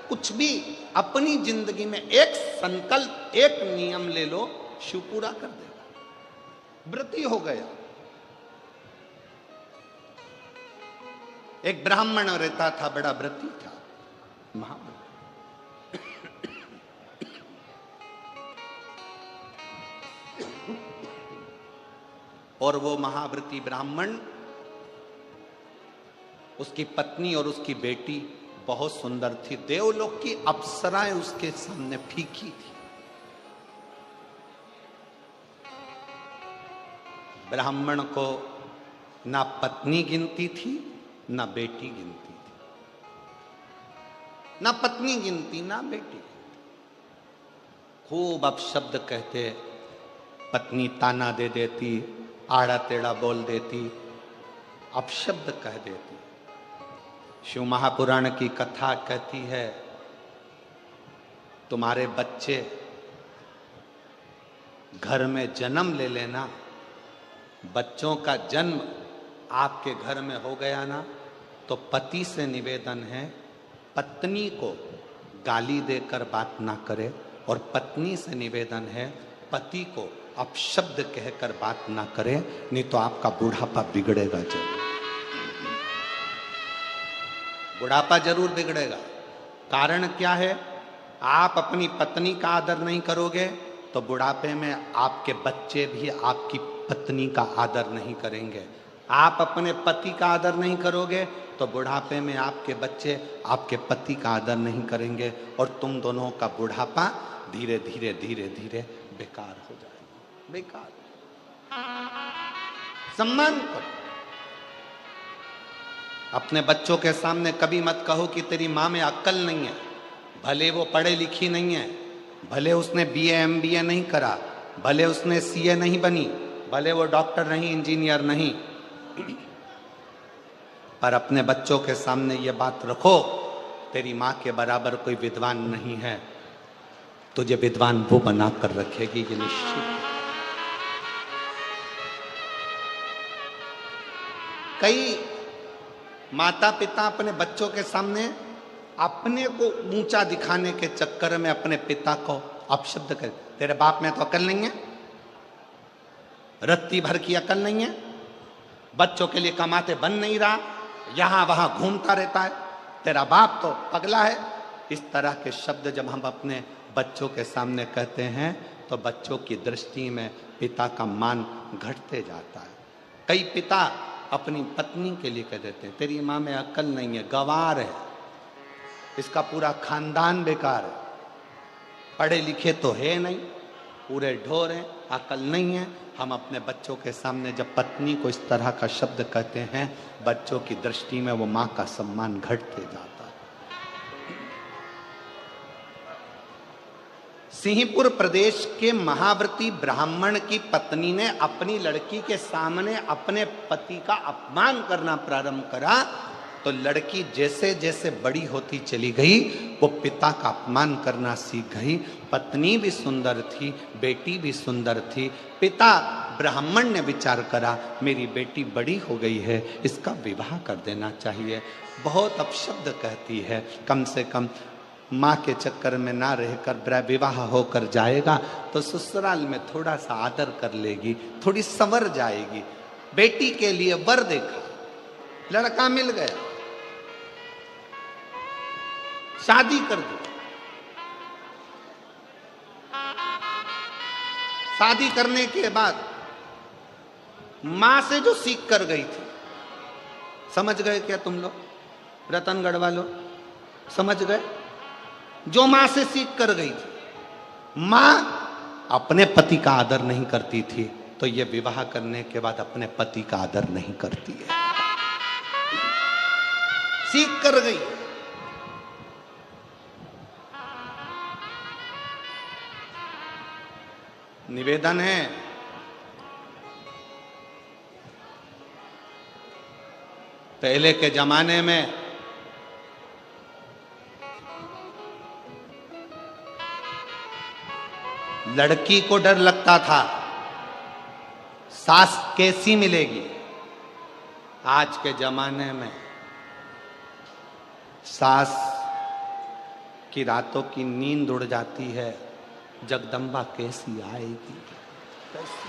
कुछ भी अपनी जिंदगी में एक संकल्प, एक नियम ले लो, शिव पूरा कर देगा। व्रती हो गया। एक ब्राह्मण रहता था, बड़ा व्रती था, महाव्रती। और वो महाव्रती ब्राह्मण, उसकी पत्नी और उसकी बेटी बहुत सुंदर थी। देवलोक की अप्सराएं उसके सामने फीकी थी। ब्राह्मण को ना पत्नी गिनती थी, ना बेटी गिनती थी। ना पत्नी गिनती, ना बेटी। खूब अपशब्द कहते, पत्नी ताना दे देती, आड़ा टेढ़ा बोल देती, अपशब्द कह देती। शिव महापुराण की कथा कहती है, तुम्हारे बच्चे घर में जन्म ले लेना, बच्चों का जन्म आपके घर में हो गया ना, तो पति से निवेदन है, पत्नी को गाली देकर बात ना करे, और पत्नी से निवेदन है, पति को अपशब्द कहकर बात ना करे, नहीं तो आपका बुढ़ापा बिगड़ेगा जरूर। बुढ़ापा जरूर बिगड़ेगा। कारण क्या है? आप अपनी पत्नी का आदर नहीं करोगे तो बुढ़ापे में आपके बच्चे भी आपकी पत्नी का आदर नहीं करेंगे। आप अपने पति का आदर नहीं करोगे तो बुढ़ापे में आपके बच्चे आपके पति का आदर नहीं करेंगे, और तुम दोनों का बुढ़ापा धीरे धीरे धीरे धीरे बेकार हो जाएगा। बेकार। सम्मान करो। अपने बच्चों के सामने कभी मत कहो कि तेरी माँ में अक्ल नहीं है। भले वो पढ़े लिखी नहीं है, भले उसने बीए एमबीए नहीं करा, भले उसने सीए नहीं बनी, भले वो डॉक्टर नहीं, इंजीनियर नहीं, पर अपने बच्चों के सामने ये बात रखो, तेरी माँ के बराबर कोई विद्वान नहीं है, तुझे विद्वान वो बना कर रखेगी, ये निश्चित। कई माता पिता अपने बच्चों के सामने अपने को ऊंचा दिखाने के चक्कर में अपने पिता को अपशब्द कर, तेरे बाप में तो अकल नहीं है, रत्ती भर की अकल नहीं है, बच्चों के लिए कमाते बन नहीं रहा, यहां वहां घूमता रहता है, तेरा बाप तो पगला है। इस तरह के शब्द जब हम अपने बच्चों के सामने कहते हैं तो बच्चों की दृष्टि में पिता का मान घटते जाता है। कई पिता अपनी पत्नी के लिए कह देते हैं, तेरी माँ में अक्ल नहीं है, गंवार है, इसका पूरा खानदान बेकार है, पढ़े लिखे तो है नहीं, पूरे ढोर हैं, अकल नहीं है। हम अपने बच्चों के सामने जब पत्नी को इस तरह का शब्द कहते हैं, बच्चों की दृष्टि में वो माँ का सम्मान घटते जाता है। सिंहपुर प्रदेश के महाव्रती ब्राह्मण की पत्नी ने अपनी लड़की के सामने अपने पति का अपमान करना प्रारंभ करा, तो लड़की जैसे जैसे बड़ी होती चली गई, वो पिता का अपमान करना सीख गई। पत्नी भी सुंदर थी, बेटी भी सुंदर थी। पिता ब्राह्मण ने विचार करा, मेरी बेटी बड़ी हो गई है, इसका विवाह कर देना चाहिए। बहुत अपशब्द कहती है, कम से कम माँ के चक्कर में ना रहकर विवाह होकर जाएगा तो ससुराल में थोड़ा सा आदर कर लेगी, थोड़ी संवर जाएगी। बेटी के लिए वर देखा, लड़का मिल गया, शादी कर दी। शादी करने के बाद मां से जो सीख कर गई थी, समझ गए क्या तुम लोग, रतनगढ़ वालों समझ गए? जो मां से सीख कर गई थी, मां अपने पति का आदर नहीं करती थी, तो ये विवाह करने के बाद अपने पति का आदर नहीं करती है। सीख कर गई। निवेदन है, पहले के जमाने में लड़की को डर लगता था सास कैसी मिलेगी। आज के जमाने में सास की रातों की नींद उड़ जाती है, जगदम्बा कैसी आएगी, कैसी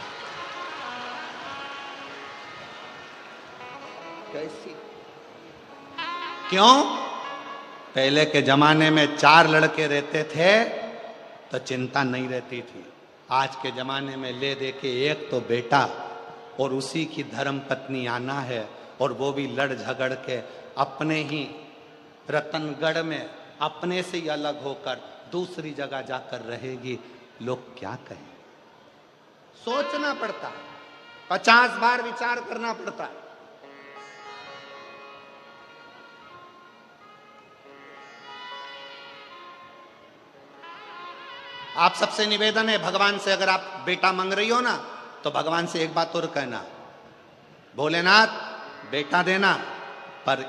कैसी। क्यों? पहले के जमाने में 4 लड़के रहते थे तो चिंता नहीं रहती थी। आज के जमाने में ले दे के एक तो बेटा और उसी की धर्म पत्नी आना है, और वो भी लड़ झगड़ के अपने ही रतनगढ़ में अपने से ही अलग होकर दूसरी जगह जाकर रहेगी। लोग क्या कहें? सोचना पड़ता है, 50 बार विचार करना पड़ता है। आप सबसे निवेदन है, भगवान से अगर आप बेटा मांग रही हो ना, तो भगवान से एक बात और कहना, भोलेनाथ बेटा देना, पर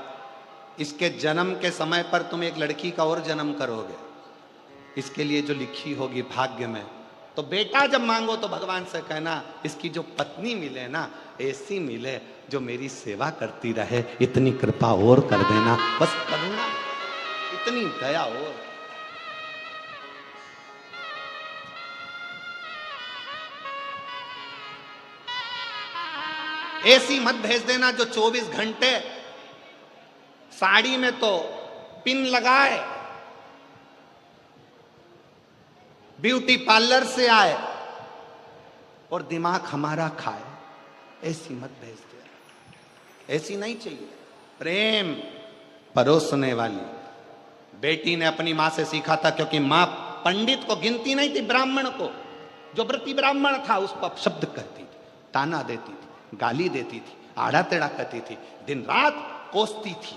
इसके जन्म के समय पर तुम एक लड़की का और जन्म करोगे, इसके लिए जो लिखी होगी भाग्य में। तो बेटा जब मांगो तो भगवान से कहना, इसकी जो पत्नी मिले ना, ऐसी मिले जो मेरी सेवा करती रहे, इतनी कृपा और कर देना। बस करुणा, इतनी दया और। ऐसी मत भेज देना जो 24 घंटे साड़ी में तो पिन लगाए, ब्यूटी पार्लर से आए और दिमाग हमारा खाए। ऐसी मत भेज दे, ऐसी नहीं चाहिए। प्रेम परोसने वाली। बेटी ने अपनी मां से सीखा था, क्योंकि मां पंडित को गिनती नहीं थी, ब्राह्मण को, जो व्रती ब्राह्मण था उसको अपशब्द कहती थी, ताना देती थी, गाली देती थी, आड़ा टेढ़ा कहती थी, दिन रात कोसती थी,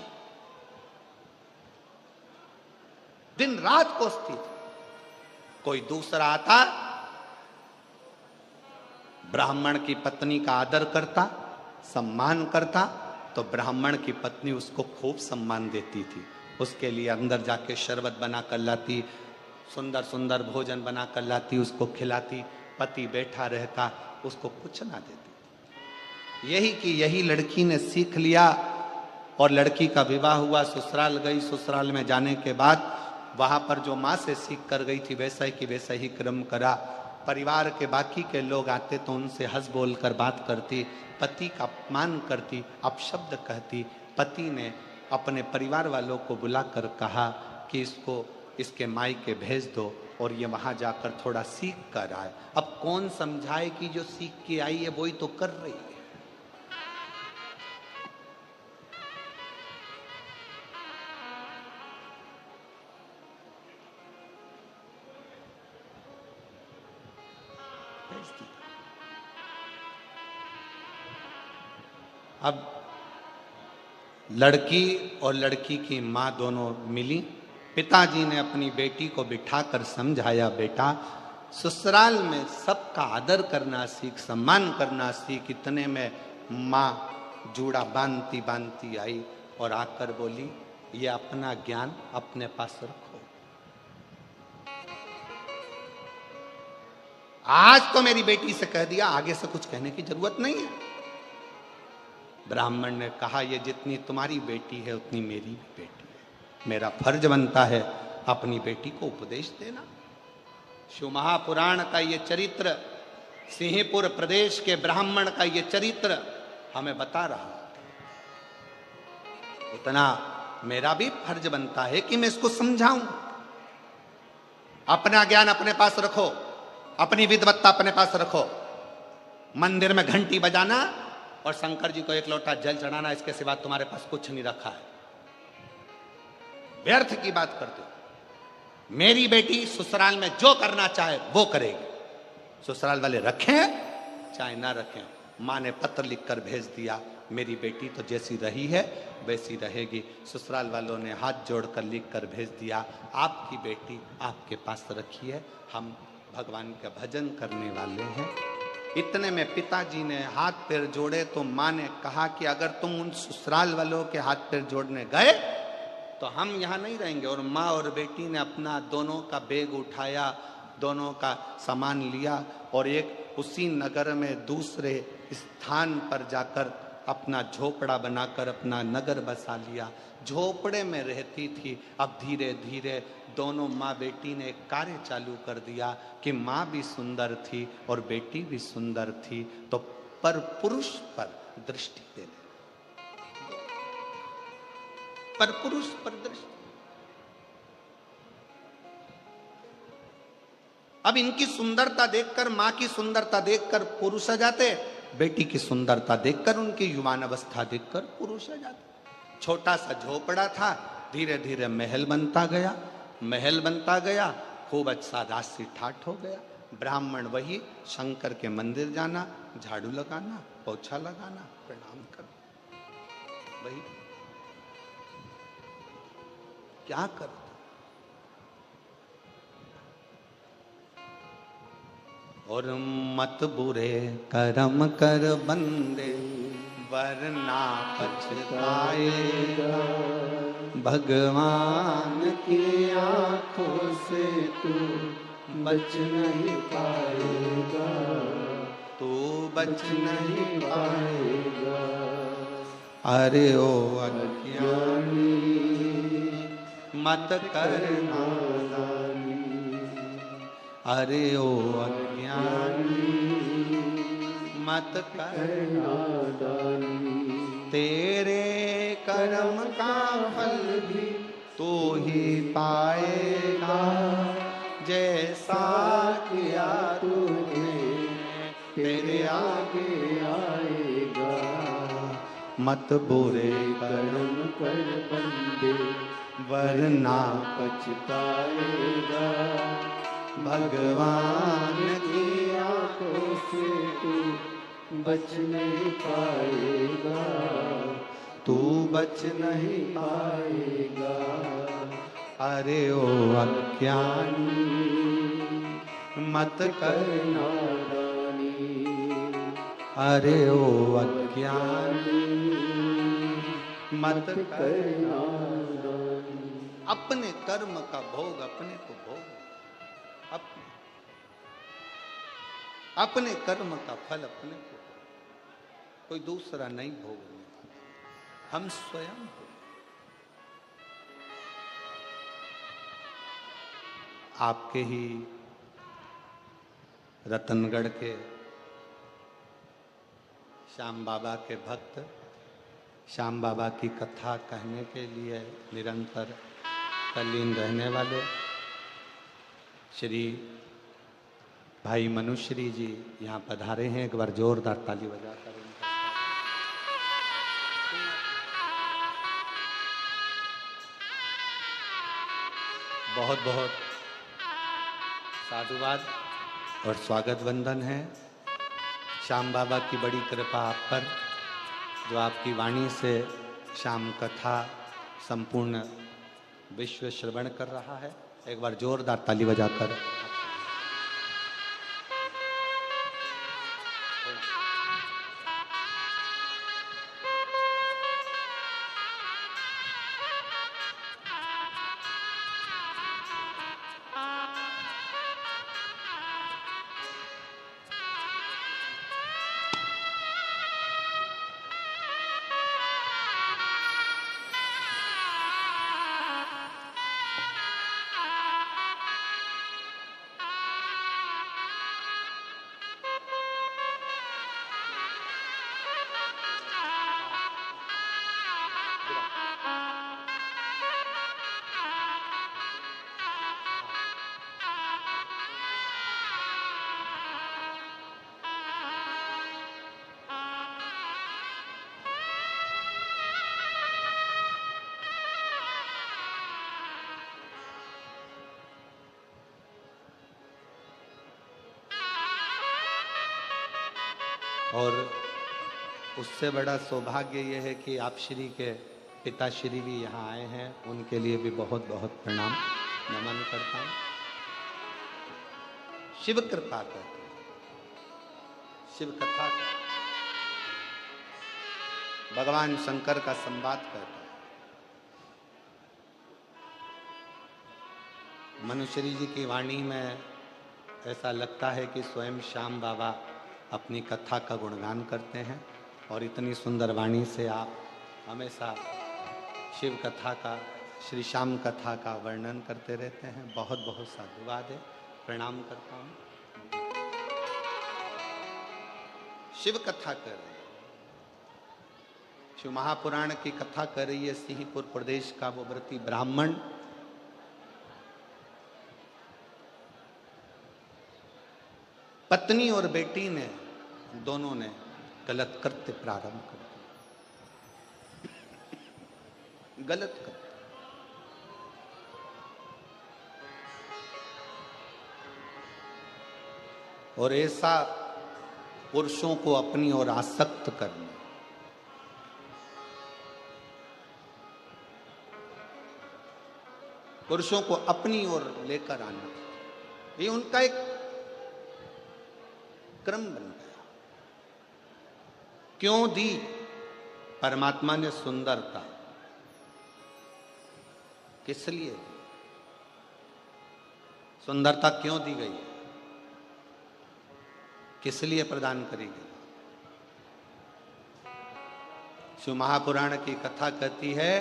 दिन रात कोसती थी। कोई दूसरा आता, ब्राह्मण की पत्नी का आदर करता, सम्मान करता, तो ब्राह्मण की पत्नी उसको खूब सम्मान देती थी। उसके लिए अंदर जाके शरबत बना कर लाती, सुंदर सुंदर भोजन बना कर लाती, उसको खिलाती। पति बैठा रहता, उसको कुछ ना देती। यही कि यही लड़की ने सीख लिया, और लड़की का विवाह हुआ, ससुराल गई। ससुराल में जाने के बाद वहां पर जो माँ से सीख कर गई थी, वैसा ही कि वैसा ही क्रम करा। परिवार के बाकी के लोग आते तो उनसे हंस बोल कर बात करती, पति का अपमान करती, अपशब्द कहती। पति ने अपने परिवार वालों को बुलाकर कहा कि इसको इसके मायके भेज दो, और ये वहां जाकर थोड़ा सीख कर आए। अब कौन समझाए कि जो सीख के आई है वही तो कर रही है। दिया। अब लड़की और लड़की की माँ दोनों मिली। पिताजी ने अपनी बेटी को बिठाकर समझाया, बेटा ससुराल में सबका आदर करना सीख, सम्मान करना सीख। इतने में माँ जूड़ा बांधती बांधती आई और आकर बोली, ये अपना ज्ञान अपने पास रखो। आज तो मेरी बेटी से कह दिया, आगे से कुछ कहने की जरूरत नहीं है। ब्राह्मण ने कहा, ये जितनी तुम्हारी बेटी है उतनी मेरी भी बेटी है। मेरा फर्ज बनता है अपनी बेटी को उपदेश देना। शिव महापुराण का ये चरित्र, सिंहपुर प्रदेश के ब्राह्मण का ये चरित्र हमें बता रहा। उतना मेरा भी फर्ज बनता है कि मैं इसको समझाऊं। अपना ज्ञान अपने पास रखो, अपनी विद्वत्ता अपने पास रखो। मंदिर में घंटी बजाना और शंकर जी को एक लोटा जल चढ़ाना, इसके सिवा तुम्हारे पास कुछ नहीं रखा है। व्यर्थ की बात करते हो। मेरी बेटी ससुराल में जो करना चाहे वो करेगी। ससुराल वाले रखें चाहे ना रखें। माँ ने पत्र लिखकर भेज दिया, मेरी बेटी तो जैसी रही है वैसी रहेगी। ससुराल वालों ने हाथ जोड़कर लिखकर भेज दिया, आपकी बेटी आपके पास रखी है, हम भगवान का भजन करने वाले हैं। इतने में पिताजी ने हाथ पैर जोड़े तो माँ ने कहा कि अगर तुम उन ससुराल वालों के हाथ पैर जोड़ने गए तो हम यहाँ नहीं रहेंगे। और माँ और बेटी ने अपना दोनों का बैग उठाया, दोनों का सामान लिया और एक उसी नगर में दूसरे स्थान पर जाकर अपना झोपड़ा बनाकर अपना नगर बसा लिया। झोपड़े में रहती थी। अब धीरे धीरे दोनों माँ बेटी ने एक कार्य चालू कर दिया कि माँ भी सुंदर थी और बेटी भी सुंदर थी, तो पर पुरुष पर दृष्टि देने, पर पुरुष पर दृष्टि। अब इनकी सुंदरता देखकर, माँ की सुंदरता देखकर पुरुष आ जाते, बेटी की सुंदरता देखकर, उनकी युवान अवस्था देखकर पुरुष आ जाते। छोटा सा झोपड़ा था, धीरे धीरे महल बनता गया, महल बनता गया, खूब अच्छा राशि ठाठ हो गया। ब्राह्मण वही शंकर के मंदिर जाना, झाड़ू लगाना, पोछा लगाना, प्रणाम करना, वही क्या करता। और मत बुरे कर्म कर बंदे वरना पछताएगा, भगवान की आंखों से तू बच नहीं पाएगा, तू बच नहीं पाएगा। अरे ओ अज्ञानी मत करना नादानी, अरे ओ अज्ञानी मत करना नादानी। तेरे कर्म का फल भी तू ही पाएगा, जैसा किया तूने तेरे आगे आएगा। मत बुरे कर्म कर बंदे वरना पछताएगा, भगवान की आंखों से तू बच नहीं पाएगा, तू बच नहीं पाएगा। अरे ओ अज्ञानी मत करना नादानी, अरे ओ अज्ञानी मत करना नादानी। अपने कर्म का भोग अपने को भोग, अपने कर्म का फल अपने को, कोई दूसरा नहीं भोगने वाला, हम स्वयं हो। आपके ही रतनगढ़ के श्याम बाबा के भक्त, श्याम बाबा की कथा कहने के लिए निरंतर तल्लीन रहने वाले श्री भाई मनुश्री जी यहाँ पधारे हैं। एक बार जोरदार ताली बजाकर उनका बहुत बहुत साधुवाद। और स्वागत वंदन है। श्याम बाबा की बड़ी कृपा आप पर, जो आपकी वाणी से श्याम कथा संपूर्ण विश्व श्रवण कर रहा है। एक बार जोरदार ताली बजाकर और उससे बड़ा सौभाग्य यह है कि आप श्री के पिताश्री भी यहाँ आए हैं। उनके लिए भी बहुत बहुत प्रणाम नमन करता हूँ। शिव कृपा करते शिव कथा का भगवान शंकर का संवाद करता है। मनुश्री जी की वाणी में ऐसा लगता है कि स्वयं श्याम बाबा अपनी कथा का गुणगान करते हैं और इतनी सुंदर वाणी से आप हमेशा शिव कथा का, श्री श्याम कथा का वर्णन करते रहते हैं। बहुत बहुत साधुवाद है, प्रणाम करता हूँ। शिव कथा कर रही है, शिव महापुराण की कथा कर रही है सिंहपुर प्रदेश का वो व्रती ब्राह्मण। पत्नी और बेटी ने दोनों ने गलत कृत्य प्रारंभ कर दिया। गलत कृत्य, और ऐसा पुरुषों को अपनी ओर आसक्त करना, पुरुषों को अपनी ओर लेकर आना, ये उनका एक क्रम बन गया। क्यों दी परमात्मा ने सुंदरता? किस लिए सुंदरता क्यों दी गई? किस लिए प्रदान करी गई? शिव महापुराण की कथा कहती है,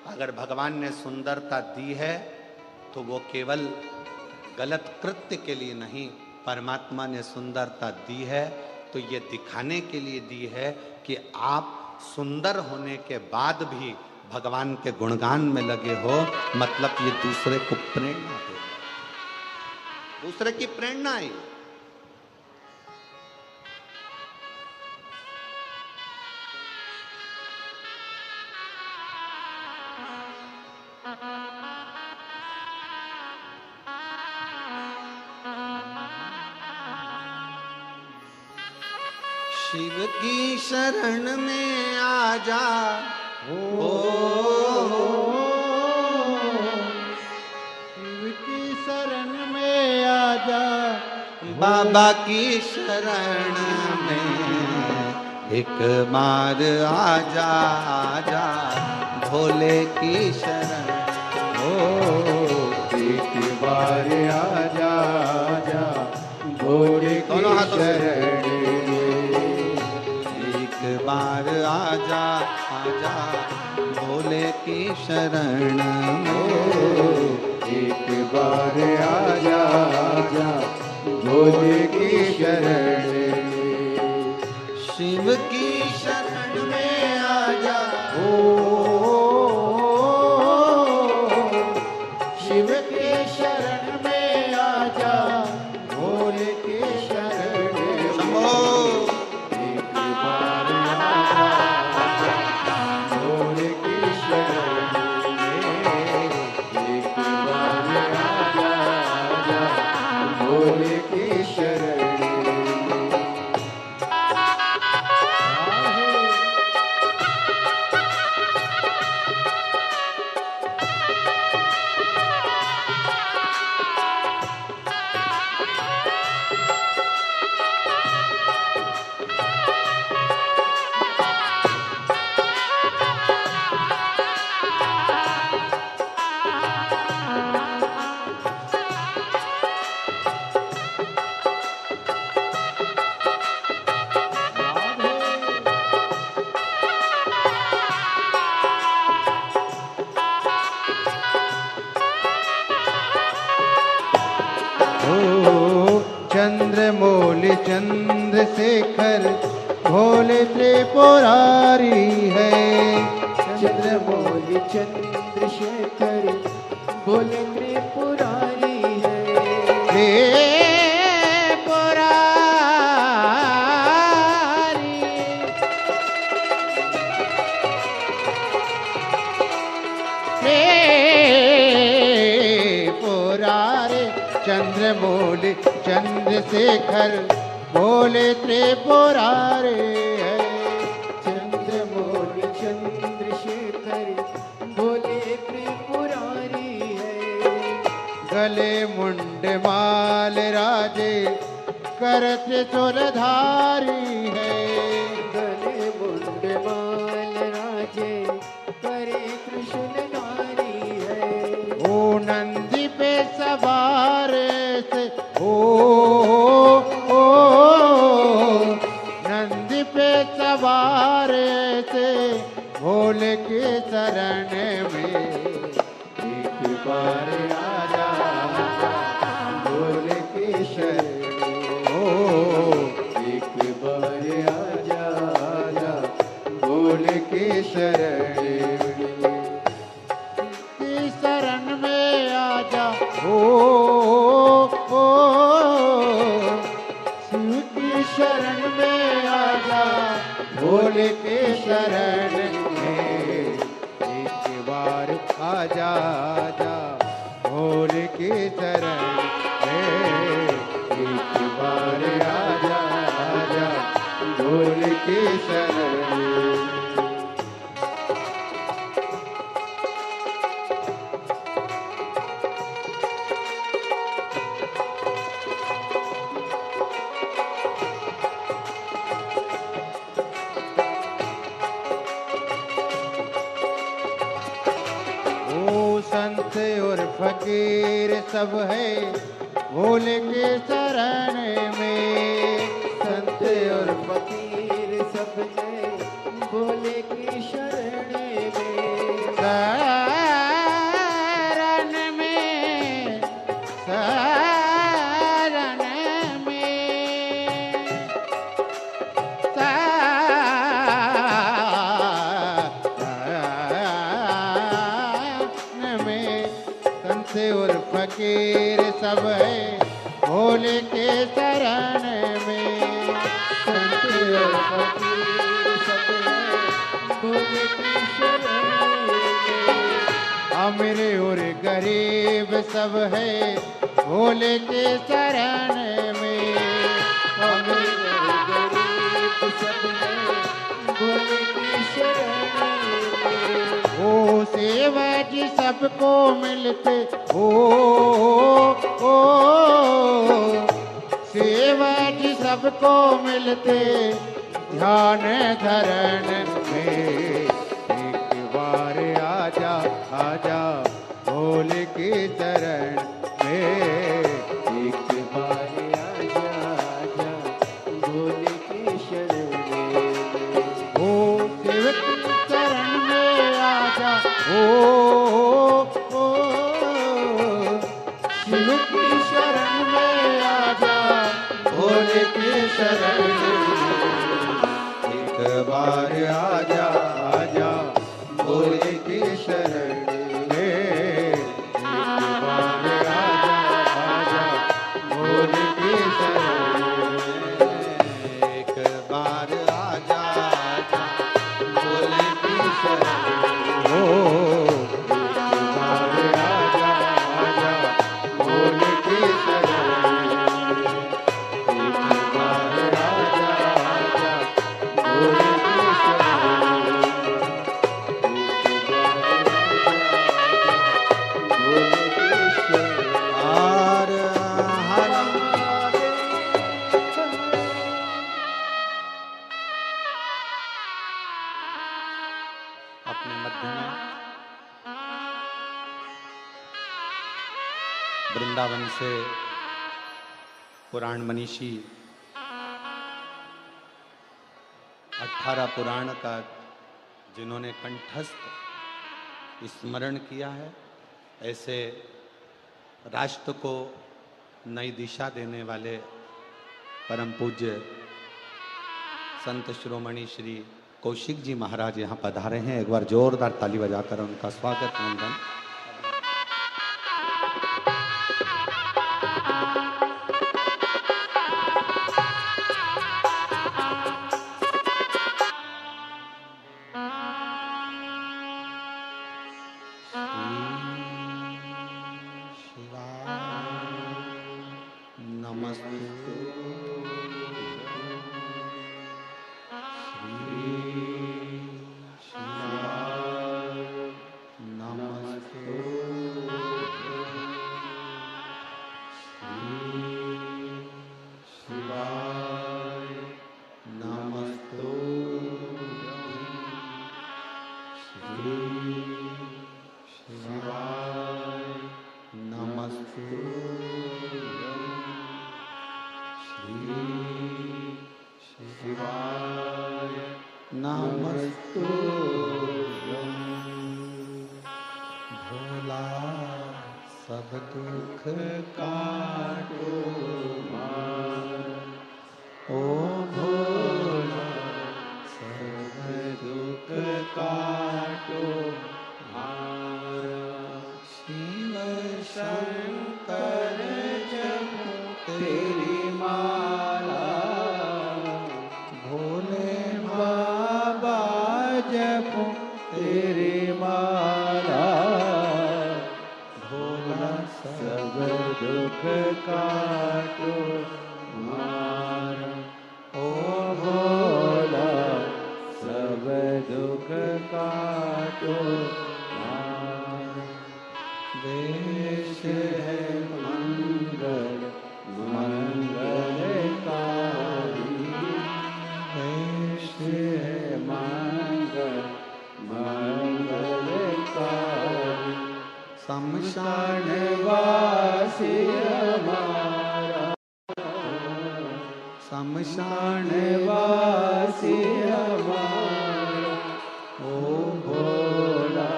अगर भगवान ने सुंदरता दी है तो वो केवल गलत कृत्य के लिए नहीं, परमात्मा ने सुंदरता दी है तो ये दिखाने के लिए दी है कि आप सुंदर होने के बाद भी भगवान के गुणगान में लगे हो। मतलब ये दूसरे को प्रेरणा दे, दूसरे की प्रेरणा है। शिव की शरण में आ जा, शिव की शरण में आ जा, बाबा की शरण में एक बार आ जा, आजा भोले की शरण। एक बार आ जा, आजा भोले की शरण। एक बार आजा, आजा भोले की शरण। एक बार आ जा, आजा भोले की शरण। शिव की शरण में आजा, शिव के शरण में आ जा, भोले की शरण। एक बार आ जा, भोले की शरण में। एक बार आ जा, भोले की शरण। ओ चंद्रमौली चंद्रशेखर भोले त्रिपुरारी है। चंद्रमौली चंद्रशेखर भोले त्रिपुरारी है। हे पुरारी हे पुरारी चंद्रमौली चंद्रशेखर भोले त्रिपुरारी है। चंद्रमौली चंद्रशेखर भोले त्रिपुरारी है। गले मुंड माल राजे करत चोरधारी है। गले मुंड माल राजे करे कृष्ण नारी है। ओ नंदी पे सवार से ओ नंदी पे सवार से भोले के शरण में एक बार आजा भोले के शरण ओ एक बार आजा आजा भोले के शरण की शरण में आजा ओ शिव की शरण में आजा भोले के शरण में एक बार आजा आजा भोले के शरण में एक बार आजा आजा भोले के शरण में। संत और फकीर सब है भोले के शरण में। संत और फकीर सब है भोले की शरण में। शरण में शरण में संत और फकीर सब है भोले के शरण में। संत और फकीर सब है भोले की शरण में। अमीर और गरीब सब है भोले के शरण में। अमीर और गरीब सब है भोले की शरण में। ओ सेवा जी सबको मिलते ओ सेवा जी सबको मिलते ध्यान धरण में एक बार आजा आजा भोले के शरण में एक बार आजा आजा भोले की शरण में। ओ सेवक शरण में आजा ओ शिव की शरण में आजा भोले की शरण में एक बार आजा आजा भोले की शरण में एक बार आजा आजा भोले की शरण में एक बार आजा आजा भोले की शरण में एक बार आजा आजा भोले की शरण में एक बार आजा आजा भोले की शरण अपने मध्य में वृंदावन से पुराण मनीषी 18 पुराण का जिन्होंने कंठस्थ स्मरण किया है, ऐसे राष्ट्र को नई दिशा देने वाले परम पूज्य संत शिरोमणि श्री कौशिक जी महाराज यहाँ पधारे हैं। एक बार जोरदार ताली बजाकर उनका स्वागत वंदन। भोला सब दुख काटो ओ भोला सब दुख काटो शिव शंकर जपो तेरी माला भोले बाबा जपो तेरी माला भोला सब दुख काटो मारा ओ भोला सब दुख काटो मारा देश है मंगल मंगलकारी देश है मंगल मंगलकारी शमशान वासी हमारा शमशान वासी हमारा ओ भोला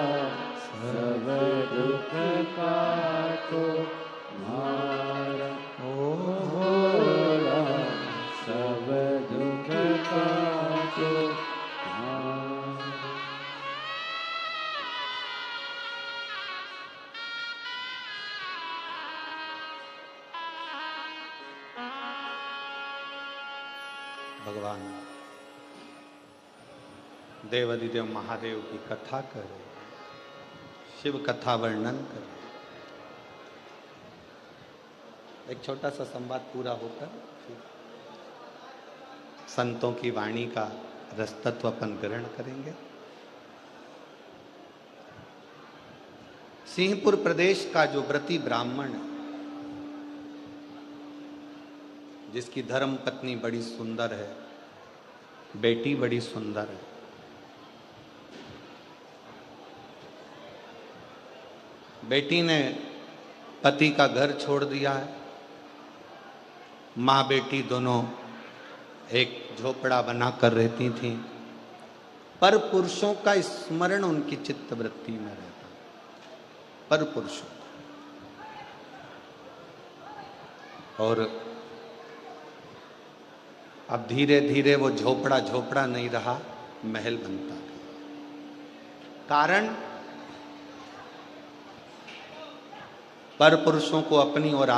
सब दुख काटो मारा ओ भोला सब दुख काटो मारा। भगवान देवाधिदेव महादेव की कथा करो, शिव कथा वर्णन करो। एक छोटा सा संवाद पूरा होकर फिर संतों की वाणी का रसतत्व अपन ग्रहण करेंगे। सिंहपुर प्रदेश का जो व्रती ब्राह्मण है, जिसकी धर्म पत्नी बड़ी सुंदर है, बेटी बड़ी सुंदर है, बेटी ने पति का घर छोड़ दिया है। माँ बेटी दोनों एक झोपड़ा बनाकर रहती थीं, पर पुरुषों का स्मरण उनकी चित्तवृत्ति में रहता, पर पुरुषों। और अब धीरे धीरे वो झोपड़ा झोपड़ा नहीं रहा, महल बनता गया। कारण पर पुरुषों को अपनी ओर